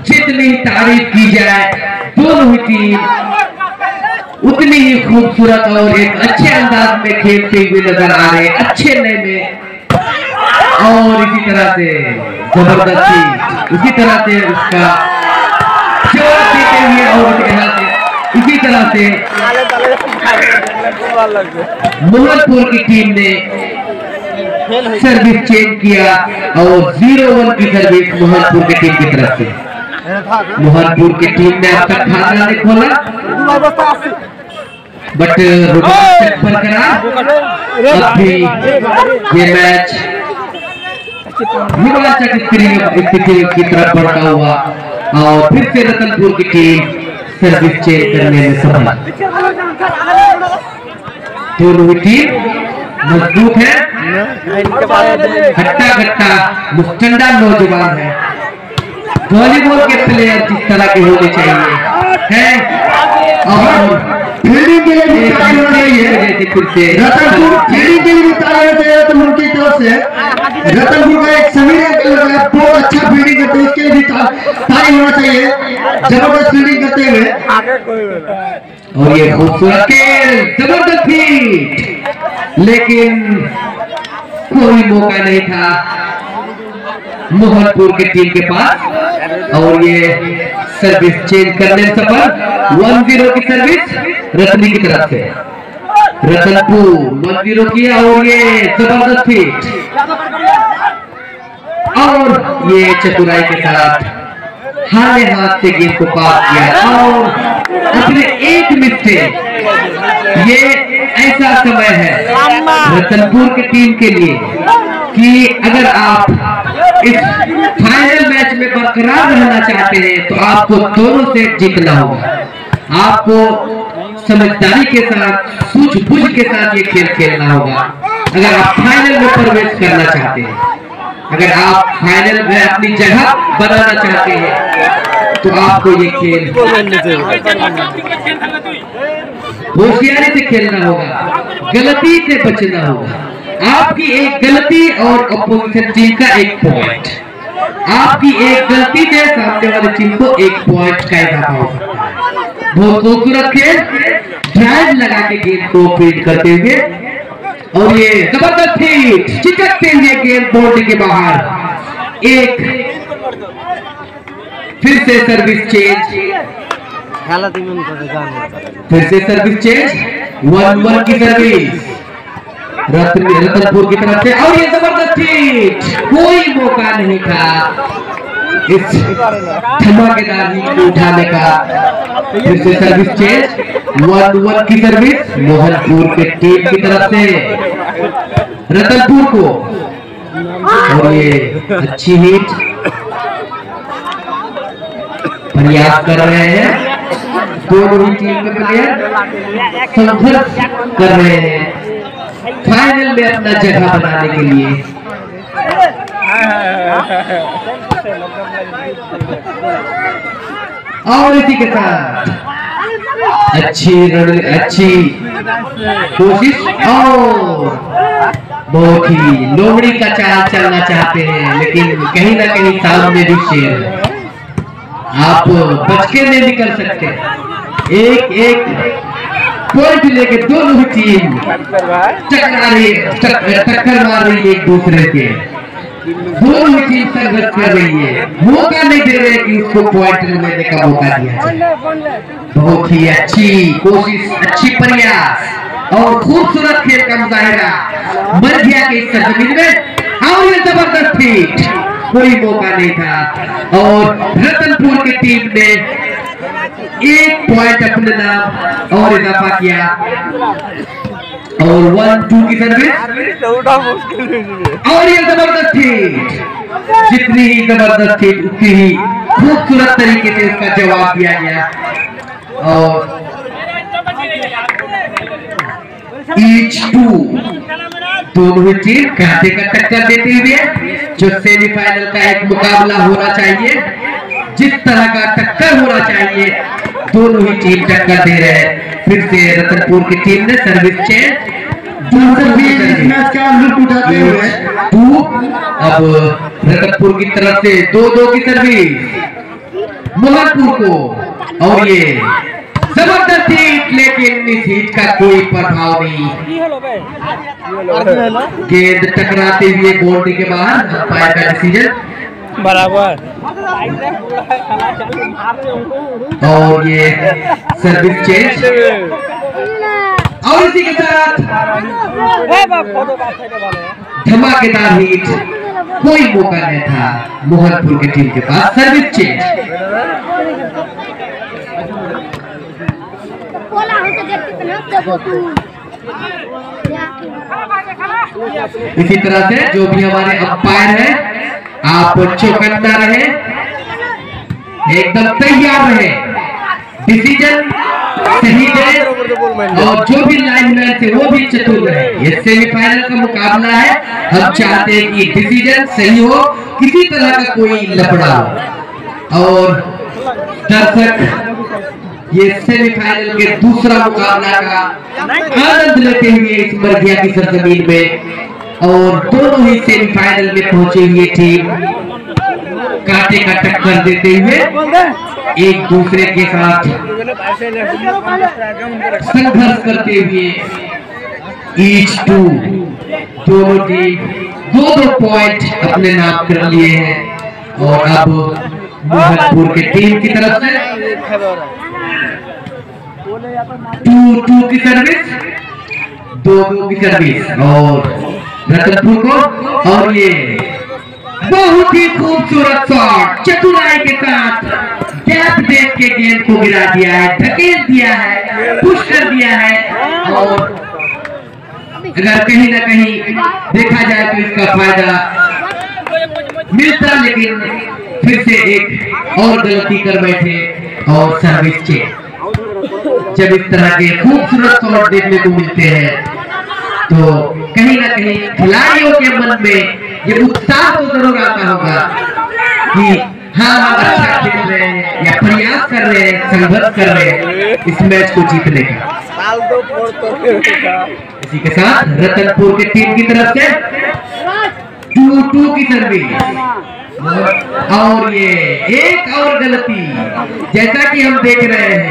जितनी तारीफ की जाए दोनों ही टीम उतनी ही खूबसूरत और एक अच्छे अंदाज में खेलते हुए नजर आ रहे, अच्छे नए में। और इसी तरह से जबरदस्ती, इसी तरह से उसका जवाब देते हुए और इसी तरह से मोहनपुर की टीम ने सर्विस चेंज किया और 0-1 की सर्विस मोहनपुर की टीम की तरफ से। मोहनपुर की टीम ने अब तक खाता नहीं खोला बट बरकरार। अब भी ये मैच रोमांचक स्थिति की तरफ बढ़ता हुआ और फिर से रतनपुर की टीम सर्विस चेंज करने में सफल। दोनों ही टीम मजबूत है, हट्टा कट्टा मुस्टंडा नौजवान है। वॉलीबॉल के प्लेयर जिस तरह के होने चाहिए है। और फील्डिंग के लिए फिर से रतनपुर फील्डिंग के लिए रतनपुर की तरफ से रतनपुर का एक समीर बहुत अच्छा फील्डिंग करते हैं, उसके लिए भी तारीफ होना चाहिए। जबरदस्त फील्डिंग करते हुए और ये खूबसूरत खेल, जबरदस्त हिट, लेकिन कोई मौका नहीं था मोहनपुर की टीम के पास। और ये सर्विस चेंज करने में सफल। 1-0 की सर्विस रतनी की तरफ से। रतनपुर 1-0 किया और ये जबरदस्त हिट और ये चतुराई के साथ हाले हाथ से गेंद को पास किया और अपने एक मिस्टेक। ये ऐसा समय है रतनपुर की टीम के लिए कि अगर आप इस फाइनल मैच में बरकरार रहना चाहते हैं तो आपको दोनों से जीतना होगा। आपको समझदारी के साथ, सूझबूझ के साथ ये खेल खेलना होगा अगर आप फाइनल में प्रवेश करना चाहते हैं। अगर आप फाइनल में अपनी जगह बनाना चाहते हैं तो आपको ये खेल होशियारी से खेलना होगा, गलती से बचना होगा। आपकी एक गलती और अपोजिशन टीम का एक पॉइंट, आपकी एक गलती से सामने वाली टीम को एक पॉइंट का इजाफा हो सकता है। बहुत खूबसूरत खेल, ड्राइव लगा के गेंद को फील्ड करते हुए और ये जबरदस्त हिट, चिटकते हुए गेंद बाउंड्री के बाहर। एक फिर से सर्विस चेंज, फिर से सर्विस चेंज, 1-1 की सर्विस रतनपुर की तरफ से और ये जबरदस्त हिट, कोई मौका नहीं था इस धमाकेदार हिट को उठाने का। फिर से सर्विस चेंज, 1-1 की सर्विस मोहनपुर के टीम की तरफ से रतनपुर को और ये अच्छी हिट प्रयास कर रहे हैं। दोनों ही टीम के प्लेयर संघर्ष कर रहे हैं फाइनल में अपना जगह बनाने के लिए। और इसी के साथ अच्छी कोशिश और बहुत ही लोमड़ी का चाल चलना चाहते हैं लेकिन कहीं ना कहीं सामने भी शेर है, आप बच के नहीं निकल सकते। एक पॉइंट लेके दोनों ही टीम टक्कर मार रही है एक दूसरे के, दोनों ही टीम संघर्ष कर रही है, मौका नहीं दे रहे कि उसको पॉइंट लेने का मौका दिया जाए। बहुत ही अच्छी कोशिश, अच्छी प्रयास और खूबसूरत खेल का मुजाहिरा मर गया के इस सरजमीन में। और ये जबरदस्त हिट कोई मौका नहीं था और रतनपुर की टीम ने 1 पॉइंट अपने नाम और इजाफा किया और 1-2 की सर्विस और ये जबरदस्त हिट, जितनी ही जबरदस्त हिट उतनी ही खूबसूरत तरीके से उसका जवाब दिया गया और ईच 2 दोनों ही टीम कांटे का टक्कर देते हुए जो सेमीफाइनल का एक मुकाबला होना चाहिए, जिस तरह का टक्कर होना चाहिए दोनों ही टीम टक्कर दे रहे हैं। फिर से रतनपुर की टीम ने सर्विस चेंज मैच का लुक उठाते हुए 2 अब रतनपुर की तरफ से 2-2 की सर्विस मोहनपुर को और ये जबरदस्त हिट, लेकिन इस हिट का कोई प्रभाव नहीं, गेंद टकराते हुए बाउंड्री के बाहर, अंपायर का डिसीजन बराबर और ये सर्विस चेंज और इसी के साथ धमाकेदार हिट, कोई मौका नहीं था मोहनपुर की टीम के पास। सर्विस चेंज इसी तरह से जो भी हमारे अंपायर हैं, आप चौकन्ना रहे, एकदम तैयार रहे, डिसीजन सही दे और जो भी लाइनमैन थे वो भी चतुर रहे। ये सेमीफाइनल का मुकाबला है, हम चाहते हैं कि डिसीजन सही हो, किसी तरह का कोई लफड़ा हो और दर्शक ये सेमीफाइनल के दूसरा मुकाबला का आनंद लेते हुए इस मरघिया की सरजमीन में और दोनों ही सेमीफाइनल में पहुंचे हुए टीम कांटे का टक्कर देते हुए एक दूसरे के साथ संघर्ष करते हुए ईच 2 दोनों टीम 2-2 पॉइंट अपने नाम कर लिए हैं और अब मोहनपुर की टीम की तरफ से 2-2 की सर्विस, 2-2 की सर्विस और रतनपुर को और ये बहुत ही खूबसूरत शॉट चतुराई के साथ गैप देख के गेंद को गिरा दिया है, धकेल दिया है, पुश कर दिया है और अगर कहीं ना कहीं देखा जाए तो इसका फायदा मिलता, लेकिन फिर से एक और गलती कर बैठे और सर्विस चेंज। जब इस तरह के खूबसूरत शॉट देखने को मिलते हैं तो कहीं ना कहीं खिलाड़ियों के मन में ये उत्साह तो जरूर आता होगा कि हाँ हम अच्छा खेल रहे हैं या प्रयास कर रहे हैं, संघर्ष कर रहे हैं इस मैच को जीतने का। इसी के साथ रतनपुर की टीम की तरफ से 2-2 की सर्विस और ये एक और गलती, जैसा कि हम देख रहे हैं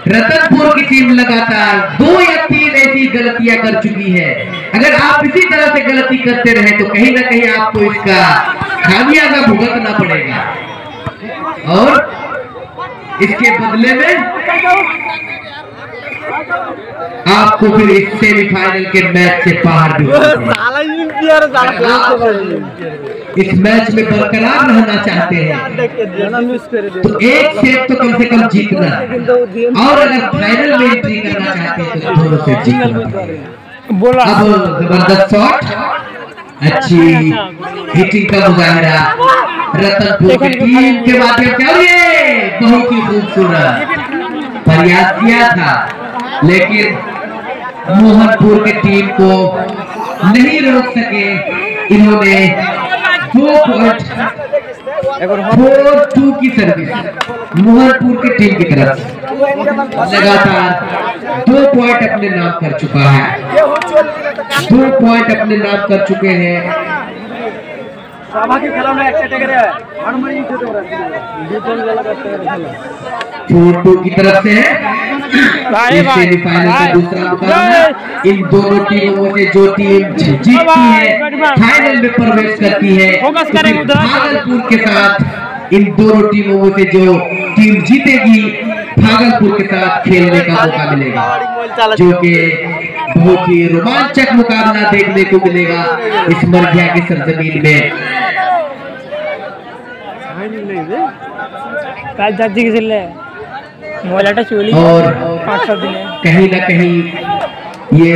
रतनपुर की टीम लगातार 2 या 3 ऐसी गलतियां कर चुकी है। अगर आप इसी तरह से गलती करते रहे तो कहीं ना कहीं आपको इसका खामियाजा भुगतना पड़ेगा और इसके बदले में आपको फिर इस सेमीफाइनल के मैच से बाहर भी इस मैच में बरकरार रहना चाहते हैं तो एक सेट तो कम से कम जीतना और अगर फाइनल में एंट्री करना चाहते हैं तो दोनों से जीतना। बोला अब जबरदस्त शॉट, अच्छी हिटिंग का मुजाहिरा रतनपुर की टीम के माध्यम से और ये बहुत ही खूबसूरत प्रयास किया था, लेकिन मोहनपुर की टीम को नहीं रोक सके। इन्होंने 4-2 की सर्विस मोहनपुर की टीम की तरफ लगातार 2 पॉइंट अपने नाम कर चुका है, 2 पॉइंट अपने नाम कर चुके हैं। 4-2 की तरफ से है सेमीफाइनल का दूसरा मुकाबला। इन दोनों टीमों से जो टीम जीतती है फाइनल में प्रवेश करती है। भागलपुर के साथ इन दोनों टीमों से जो टीम जीतेगी भागलपुर के साथ खेलने का मौका मिलेगा, जो कि बहुत ही रोमांचक मुकाबला देखने को मिलेगा इस मरघिया की सरजमीन में। दादी के सिले मोलाटा चोली और 5-7 दिन कहीं ना कहीं ये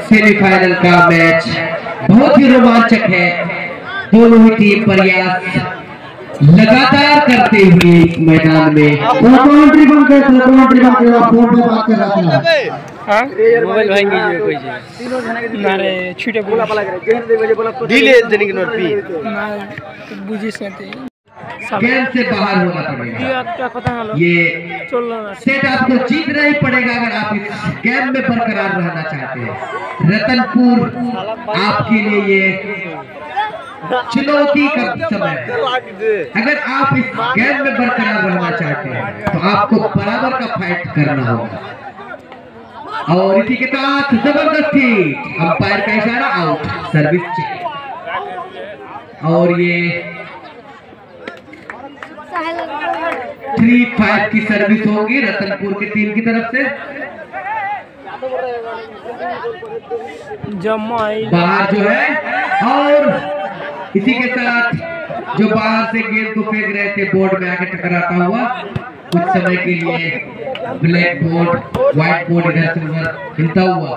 सेमीफाइनल का मैच बहुत ही रोमांचक है। दोनों ही टीम प्रयास लगातार करते हुए इस मैदान में कमेंट्री बंद कर दो, कमेंट्री बंद कर दो, फोन पे बात कर रहा था। हां मोबाइल भांगी जो कोई जे नारे छुटे बोला डिले जनी के नोट पी ना बुझी सते गेम से बाहर होना पड़ेगा। ये सेट आपको जीतना ही पड़ेगा अगर आप इस गेम में बरकरार रहना चाहते हैं। रतनपुर आपके लिए ये चुनौती का समय है। अगर आप इस गेम में बरकरार रहना चाहते हैं तो आपको बराबर का फाइट करना होगा। और इसी के साथ जबरदस्ती अंपायर का इशारा, आउट, सर्विस चेक। और ये 3-5 की सर्विस होगी रतनपुर की टीम की तरफ से। बाहर जो है, और इसी के साथ जो बाहर से गेंद को फेंक रहे थे बोर्ड में आके टकराता हुआ कुछ समय के लिए ब्लैक बोर्ड व्हाइट बोर्ड इधर से उधर हिलता हुआ।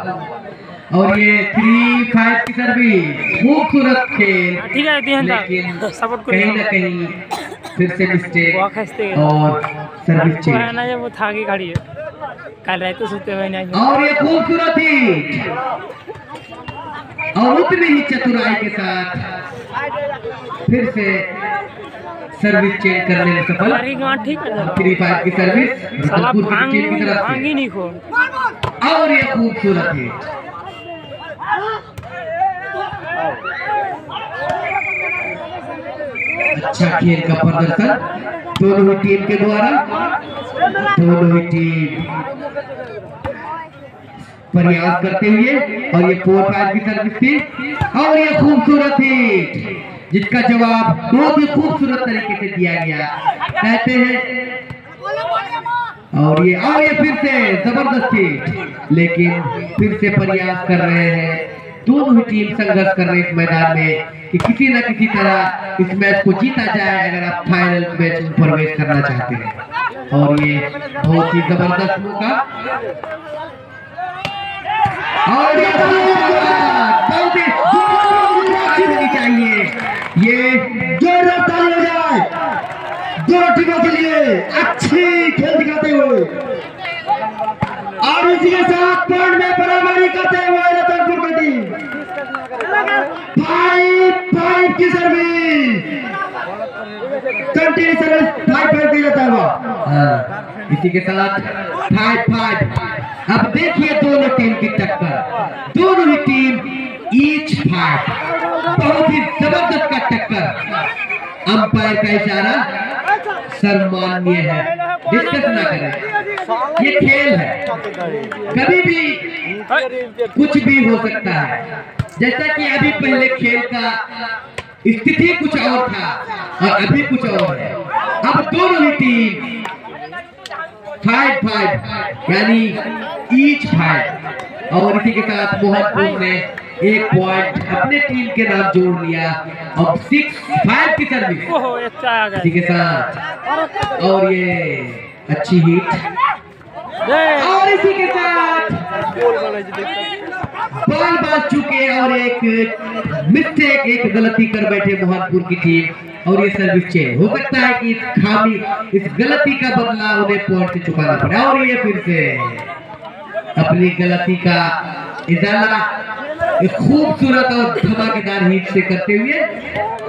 और ये 3-5 की सर्विस, खूबसूरत खेल, लेकिन कहीं ना कहीं फिर से मिस्टेक और सर्विस चेंज। वो था की गाड़ी कल रात सोते हुए नहीं। और ये खूबसूरत हिट और उतनी ही चतुराई के साथ फिर से सर्विस चेंज करने में सफल। 3-5 की सर्विस रतनपुर की टीम की तरफ से। और ये खूबसूरत हिट, अच्छा खेल का प्रदर्शन दोनों ही टीम के द्वारा। दोनों ही टीम प्रयास करते हुए, और ये 4-5 की सर्विस थी। और ये खूबसूरत हिट जिसका जवाब बहुत ही खूबसूरत तरीके से दिया गया कहते हैं। और ये फिर से जबरदस्त हिट, लेकिन फिर से प्रयास कर रहे हैं दोनों ही टीम, संघर्ष कर रहे हैं इस मैदान में कि किसी न किसी तरह इस मैच को जीता जाए अगर आप फाइनल मैच में प्रवेश करना चाहते हैं। और ये बहुत ही जबरदस्त मौका, और ये चाहिए, ये जोरदार ताली हो जाए दोनों टीमों के लिए अच्छी खेल दिखाते हुए। और इसी के साथ पॉइंट में बराबरी करते हुए रतनपुर की टीम 5-5 की सर्विस, कंटिन्यू सर्विस 5-5 की जाता है। इसी के साथ 5-5। अब देखिए दोनों टीम की टक्कर, दोनों ही टीम ईच 5, बहुत ही जबरदस्त का टक्कर। अंपायर का इशारा सम्माननीय है, डिस्कस ना करें, ये खेल है, कभी भी कुछ भी हो सकता है। जैसा कि अभी पहले खेल का स्थिति कुछ और था और अभी कुछ और है। अब दोनों ही टीम 5-5 यानी ईच 5। और इसी के साथ मोहनपुर ने 1 पॉइंट अपने टीम के नाम जोड़ लिया। अब 6-5 की सर्विस इसी के साथ, और ये अच्छी हिट, और इसी के साथ बॉल बाज चुके और एक मिस्टेक, एक गलती कर बैठे मोहनपुर की टीम। और ये सर्विस चेंज हो सकता है कि इस गलती का बदला उन्हें पॉइंट से चुकाना पड़े। और ये फिर से अपनी गलती का इजाला एक खूबसूरत और धमाकेदार हिट से करते हुए,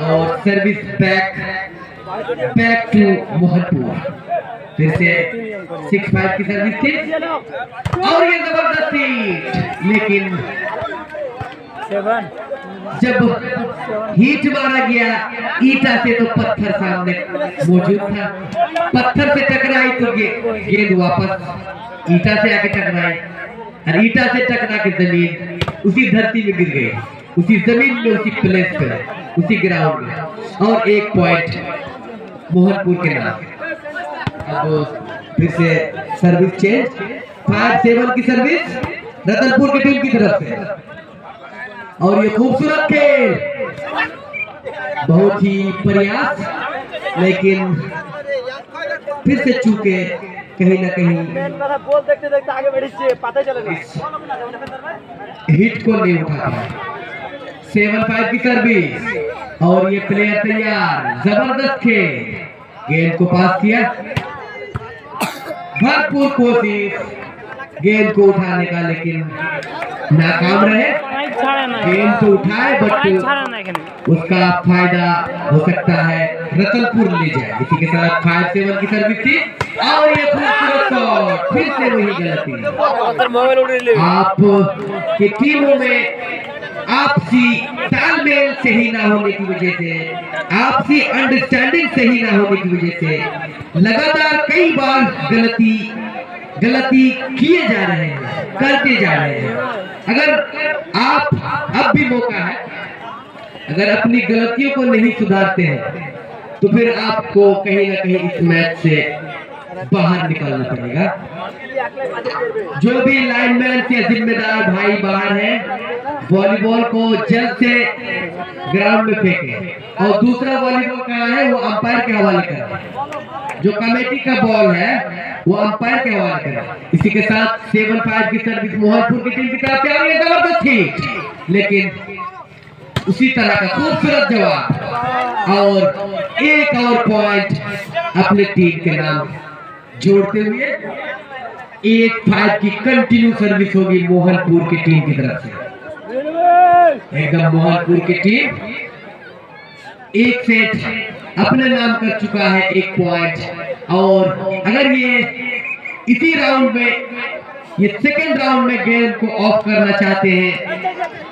और सर्विस बैक टू मोहनपुर। फिर से 6-5 की सर्विस थी, और ये जबरदस्त हिट, लेकिन जब हिट मारा गया ईटा से तो पत्थर सामने मौजूद था, पत्थर से टकराई तो गेंद वापस ईटा से आके टकराई, और ईटा से टकरा के जमीन उसी धरती में गिर गई, उसी जमीन में, उसी प्लेस पे, उसी ग्राउंड में। और 1 पॉइंट मोहनपुर के नाम। अब फिर से सर्विस चेंज, 5-7 की सर्विस रतनपुर की टीम की तरफ से। और ये खूबसूरत खेल, बहुत ही प्रयास लेकिन फिर से चूके कहीं ना कहीं बोल देखते देखते आगे बढ़ी पता चले हिट को नहीं उठा पाए। 7-5 की सर्विस और ये प्लेयर तैयार, जबरदस्त खेल, गेंद को पास किया, भरपूर कोशिश गेंद को उठाने का, लेकिन नाकाम रहे। गेंद तो उठाए बट उसका फायदा हो सकता है रतनपुर ले जाए। इसी के साथ 5-7 की सर्विस थी और ये खूबसूरत शॉट, फिर से वही गलती। आप की टीमों में आपसी तालमेल सही ना होने की वजह से, आपसी अंडरस्टैंडिंग सही ना होने की वजह से लगातार कई बार गलती किए जा रहे हैं, करते जा रहे हैं। अगर आप अब भी मौका है, अगर अपनी गलतियों को नहीं सुधारते हैं तो फिर आपको कहीं ना कहीं इस मैच से बाहर निकलना पड़ेगा। जो भी लाइनमैन या जिम्मेदार भाई बाहर है, वॉलीबॉल को जल्द से ग्राउंड में फेंके और दूसरा वॉलीबॉल कहाँ है वो अंपायर के हवाले करें। जो कमेटी का बॉल है वो अंपायर के हवाले करें। इसी के साथ 7-5 की सर्विस मोहनपुर की टीम की तरफ से आई है, जबरदस्त हिट, लेकिन उसी तरह का खूबसूरत जवाब और एक और पॉइंट अपने टीम के नाम जोड़ते हुए 8-5 की कंटिन्यू सर्विस होगी मोहनपुर की टीम की तरफ से। एकदम मोहनपुर की टीम एक सेट अपने नाम कर चुका है, 1 पॉइंट, और अगर ये इसी राउंड में, ये सेकेंड राउंड में गेंद को ऑफ करना चाहते हैं,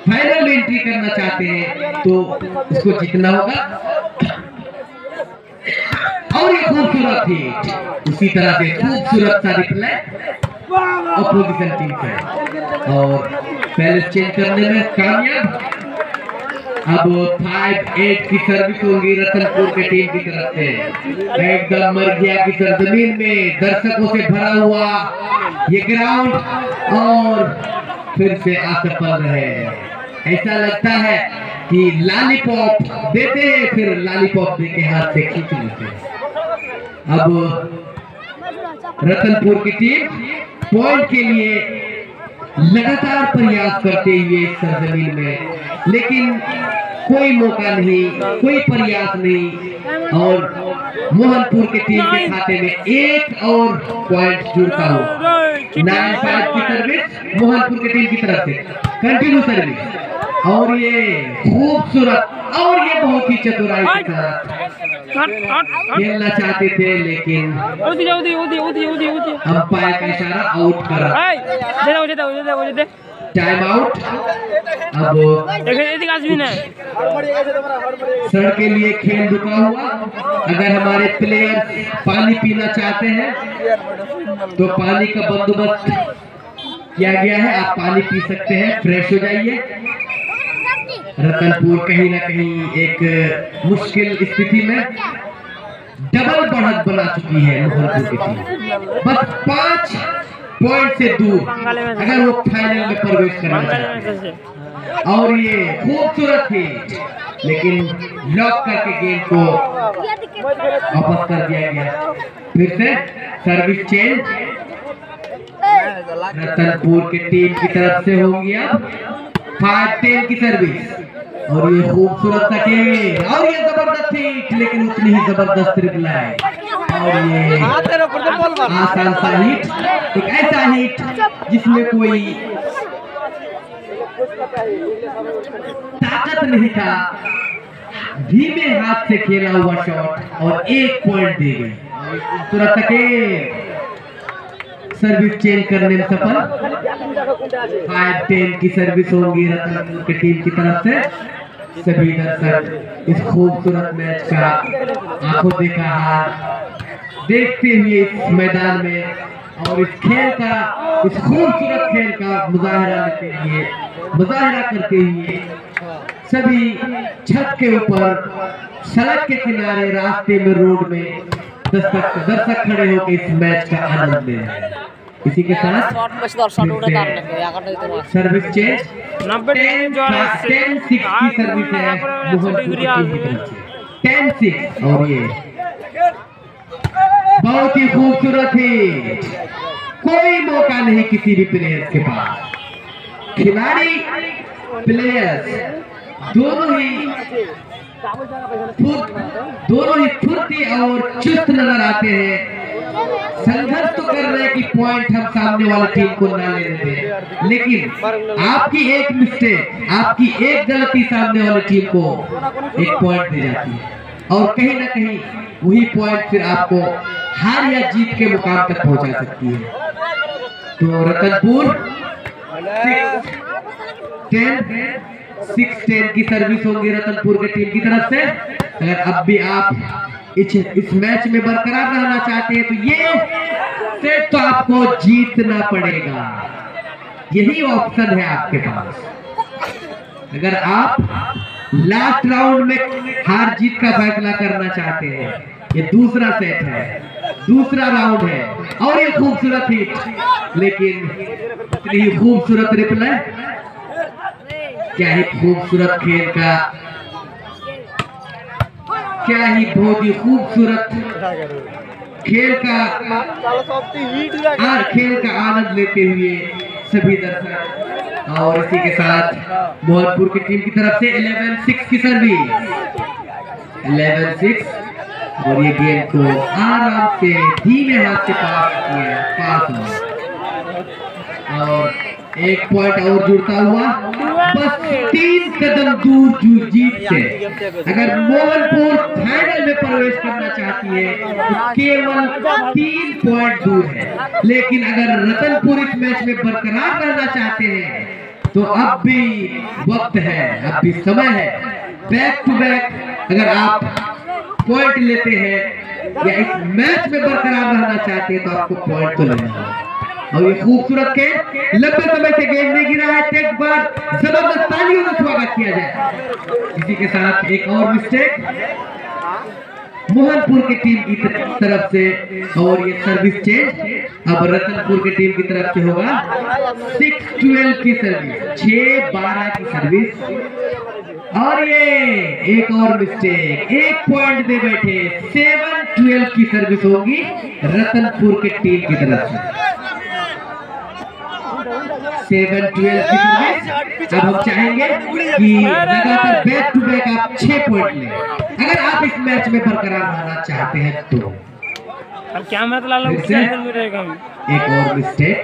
फाइनल एंट्री करना चाहते हैं, तो उसको जीतना होगा। और ये खूबसूरत हिट, उसी तरह से खूबसूरत सा रिप्ले अपोजिशन टीम से, और पहले चेंज करने में कामयाब। अब 5-8 की सर्विस होगी रतनपुर की टीम की तरफ से। एकदम मरगिया की सरजमीन में दर्शकों से भरा हुआ ये ग्राउंड और फिर से असफल रहे। ऐसा लगता है कि लॉलीपॉप देते हैं, फिर लॉलीपॉप देके हाथ से खींच लेते हैं। अब रतनपुर की टीम पॉइंट के लिए लगातार प्रयास करते हुए सरजमीन में, लेकिन कोई मौका नहीं, कोई प्रयास नहीं, और मोहनपुर की टीम के खाते में एक और पॉइंट जुड़ता हुआ। 9-5 की सर्विस मोहनपुर की टीम की तरफ से, कंटिन्यू सर्विस, और ये खूबसूरत, और ये बहुत ही चतुराई के साथ खेलना चाहते थे, लेकिन अंपायर का इशारा आउट करा, टाइम आउट। अब सर के लिए खेल रुका हुआ। अगर हमारे प्लेयर पानी पीना चाहते हैं तो पानी का बंदोबस्त किया गया है, आप पानी पी सकते हैं, फ्रेश हो जाइए। रतनपुर कहीं ना कहीं एक मुश्किल स्थिति में डबल बढ़त बना चुकी है मोहनपुर की टीम, बस 5 पॉइंट से दूर अगर वो फाइनल में प्रवेश करना चाहते हैं। और ये खूबसूरत थी, लेकिन लॉक करके गेंद को वापस कर दिया गया। फिर से सर्विस चेंज रतनपुर की टीम की तरफ से होंगी। अब 5-10 की सर्विस, और ये खूबसूरत सा खेल, और ये जबरदस्त हिट, लेकिन उतनी ही जबरदस्त रिप्लाई, और ये आसान सा हिट, एक ऐसा हिट जिसमें कोई ताकत नहीं था, धीमे हाथ से खेला हुआ शॉट, और 1 पॉइंट दे गए। खूबसूरत सा सर्विस चेंज करने में सफल। 5-10 की सर्विस होगी रतनपुर की टीम की तरफ से। सभी दर्शक इस खूबसूरत मैच का आंखों देखा हाल देखते हुए इस मैदान में, और इस खेल का, इस खूबसूरत खेल का मुजाहरा करते हुए सभी छत के ऊपर, सड़क के किनारे, रास्ते में, रोड में दर्शक खड़े होकर इस मैच का आनंद ले रहे हैं। इसी के साथ सर्विस चेंज 10-6 की सर्विस है मोहनपुर की टीम की तरफ से, 10-6, और ये बहुत ही खूबसूरत हिट, कोई मौका नहीं किसी भी प्लेयर्स के पास। खिलाड़ी प्लेयर्स दोनों ही फुर्ती और चुस्त नजर आते हैं। संघर्ष तो कर रहे हैं कि पॉइंट हम सामने वाली टीम को ना लेने दें, लेकिन आपकी एक मिस्टेक, आपकी एक गलती सामने वाली टीम को एक पॉइंट दे जाती है और कहीं ना कहीं वही पॉइंट फिर आपको हार या जीत के मुकाम तक पहुंचा सकती है। तो रतनपुर 6-10 की सर्विस होगी रतनपुर की टीम की तरफ से। अगर अब भी आप इस मैच में बरकरार रहना चाहते हैं तो ये सेट तो आपको जीतना पड़ेगा, यही ऑप्शन है आपके पास। अगर आप लास्ट राउंड में हार जीत का फैसला करना चाहते हैं, ये दूसरा सेट है, दूसरा राउंड है और ये खूबसूरत हिट, लेकिन इतनी ही खूबसूरत रिप्लाई, क्या ही खूबसूरत खेल का, क्या ही बहुत ही खूबसूरत खेल का आनंद लेते हुए सभी दर्शक। और इसी के साथ मोहनपुर की टीम की तरफ से 11-6 की सर्विस, 11-6 और ये गेंद को आराम से धीमे हाथ से पास और एक पॉइंट और जुड़ता हुआ बस 3 कदम दूर जीत से। अगर मोहनपुर फाइनल में प्रवेश करना चाहती है तो केवल 3 पॉइंट दूर है, लेकिन अगर रतनपुर इस मैच में बरकरार रहना चाहते हैं तो अब भी वक्त है, अब भी समय है। बैक टू बैक अगर आप पॉइंट लेते हैं या इस मैच में बरकरार रहना चाहते हैं तो आपको पॉइंट तो लेना है। और ये खूबसूरत के लंबे समय से गेंद नहीं गिरा है, एक बार जबरदस्त तालियों से स्वागत किया जाए। इसी के साथ एक और मिस्टेक मोहनपुर की टीम की तरफ से और ये सर्विस चेंज अब रतनपुर की टीम की तरफ से होगा। 6-12 की सर्विस, 6-12 की सर्विस और ये एक और मिस्टेक, एक पॉइंट दे बैठे। 7-12 की सर्विस होगी रतनपुर की टीम की तरफ से। 7-12 की सर्विस। अब हम चाहेंगे कि लगातार बैक टू बैक आप 6 पॉइंट लें अगर आप इस मैच में बरकरार रहना चाहते हैं तो। अब क्या मतलब एक और मिस्टेक,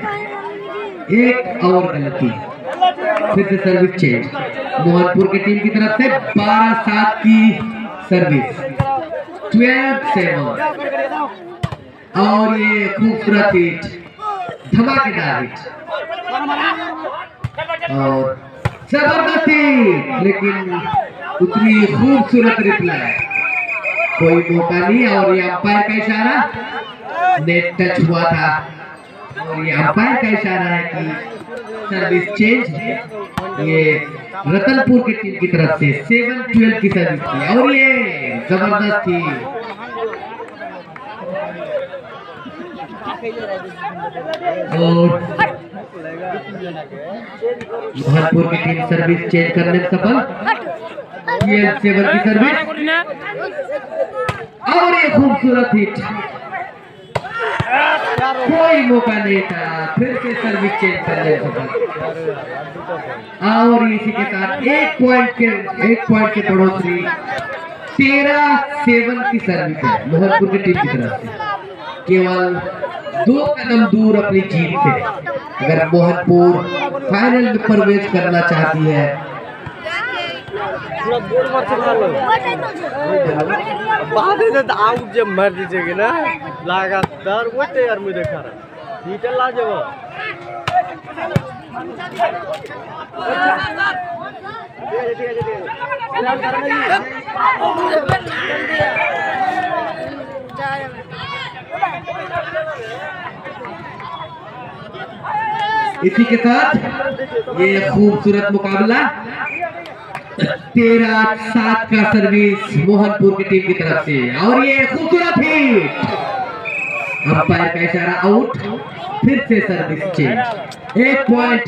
एक और गलती, फिर से सर्विस चेंज मोहनपुर की टीम की तरफ से। 12-7 की सर्विस, 12-7 और ये खूबसूरत हिट, धमाकेदार हिट और जबरदस्त हिट, लेकिन उतनी खूबसूरत रिप्लाई, कोई मौका नहीं। और ये अंपायर का इशारा, नेट टच हुआ था और ये अंपायर का इशारा है कि सर्विस चेंज। ये रतनपुर की टीम की तरफ से 7-12 की सर्विस थी और ये जबरदस्त थी। और मोहनपुर की टीम सर्विस चेंज करने में सफल। ये 7 की सर्विस और ये खूबसूरत हिट, कोई मौका नहीं था, फिर से सर्विस चेंज करने में सफल। और इसी के साथ एक पॉइंट के बढ़ोतरी, 13-7 की सर्विस है मोहनपुर की टीम की तरफ से। केवल 2 कदम दूर अपनी जीत से। अगर मोहनपुर फाइनल में प्रवेश करना चाहती है आउट जब मर दीजिएगा ना लगातार वोटे यार मुझे देखा रहा डिटेल ला जब इसी के साथ ये खूबसूरत मुकाबला 13-7 का सर्विस मोहनपुर की टीम की तरफ से और ये खूबसूरत हिट, अंपायर का इशारा आउट, फिर से सर्विस चेंज। 1 पॉइंट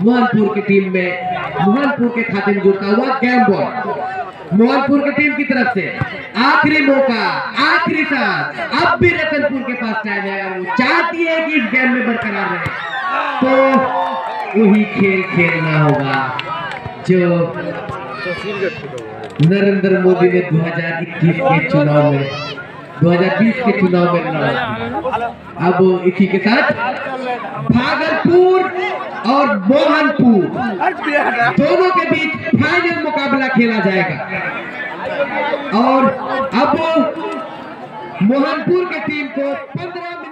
मोहनपुर की टीम में, मोहनपुर के खाते में जुड़ता हुआ गेम बॉल। मोहनपुर की टीम की तरफ से आखिरी मौका, आखिरी सांस। अब भी रतनपुर के पास टाइम है, अगर वो चाहती है कि इस गेम में बरकरार रहे तो वही खेल खेलना होगा जो नरेंद्र मोदी ने 2021 के चुनाव में 2020 के चुनाव में लड़ा। अब इसी के साथ भागलपुर और मोहनपुर दोनों के बीच फाइनल मुकाबला खेला जाएगा और अब मोहनपुर की टीम को 15 मिनट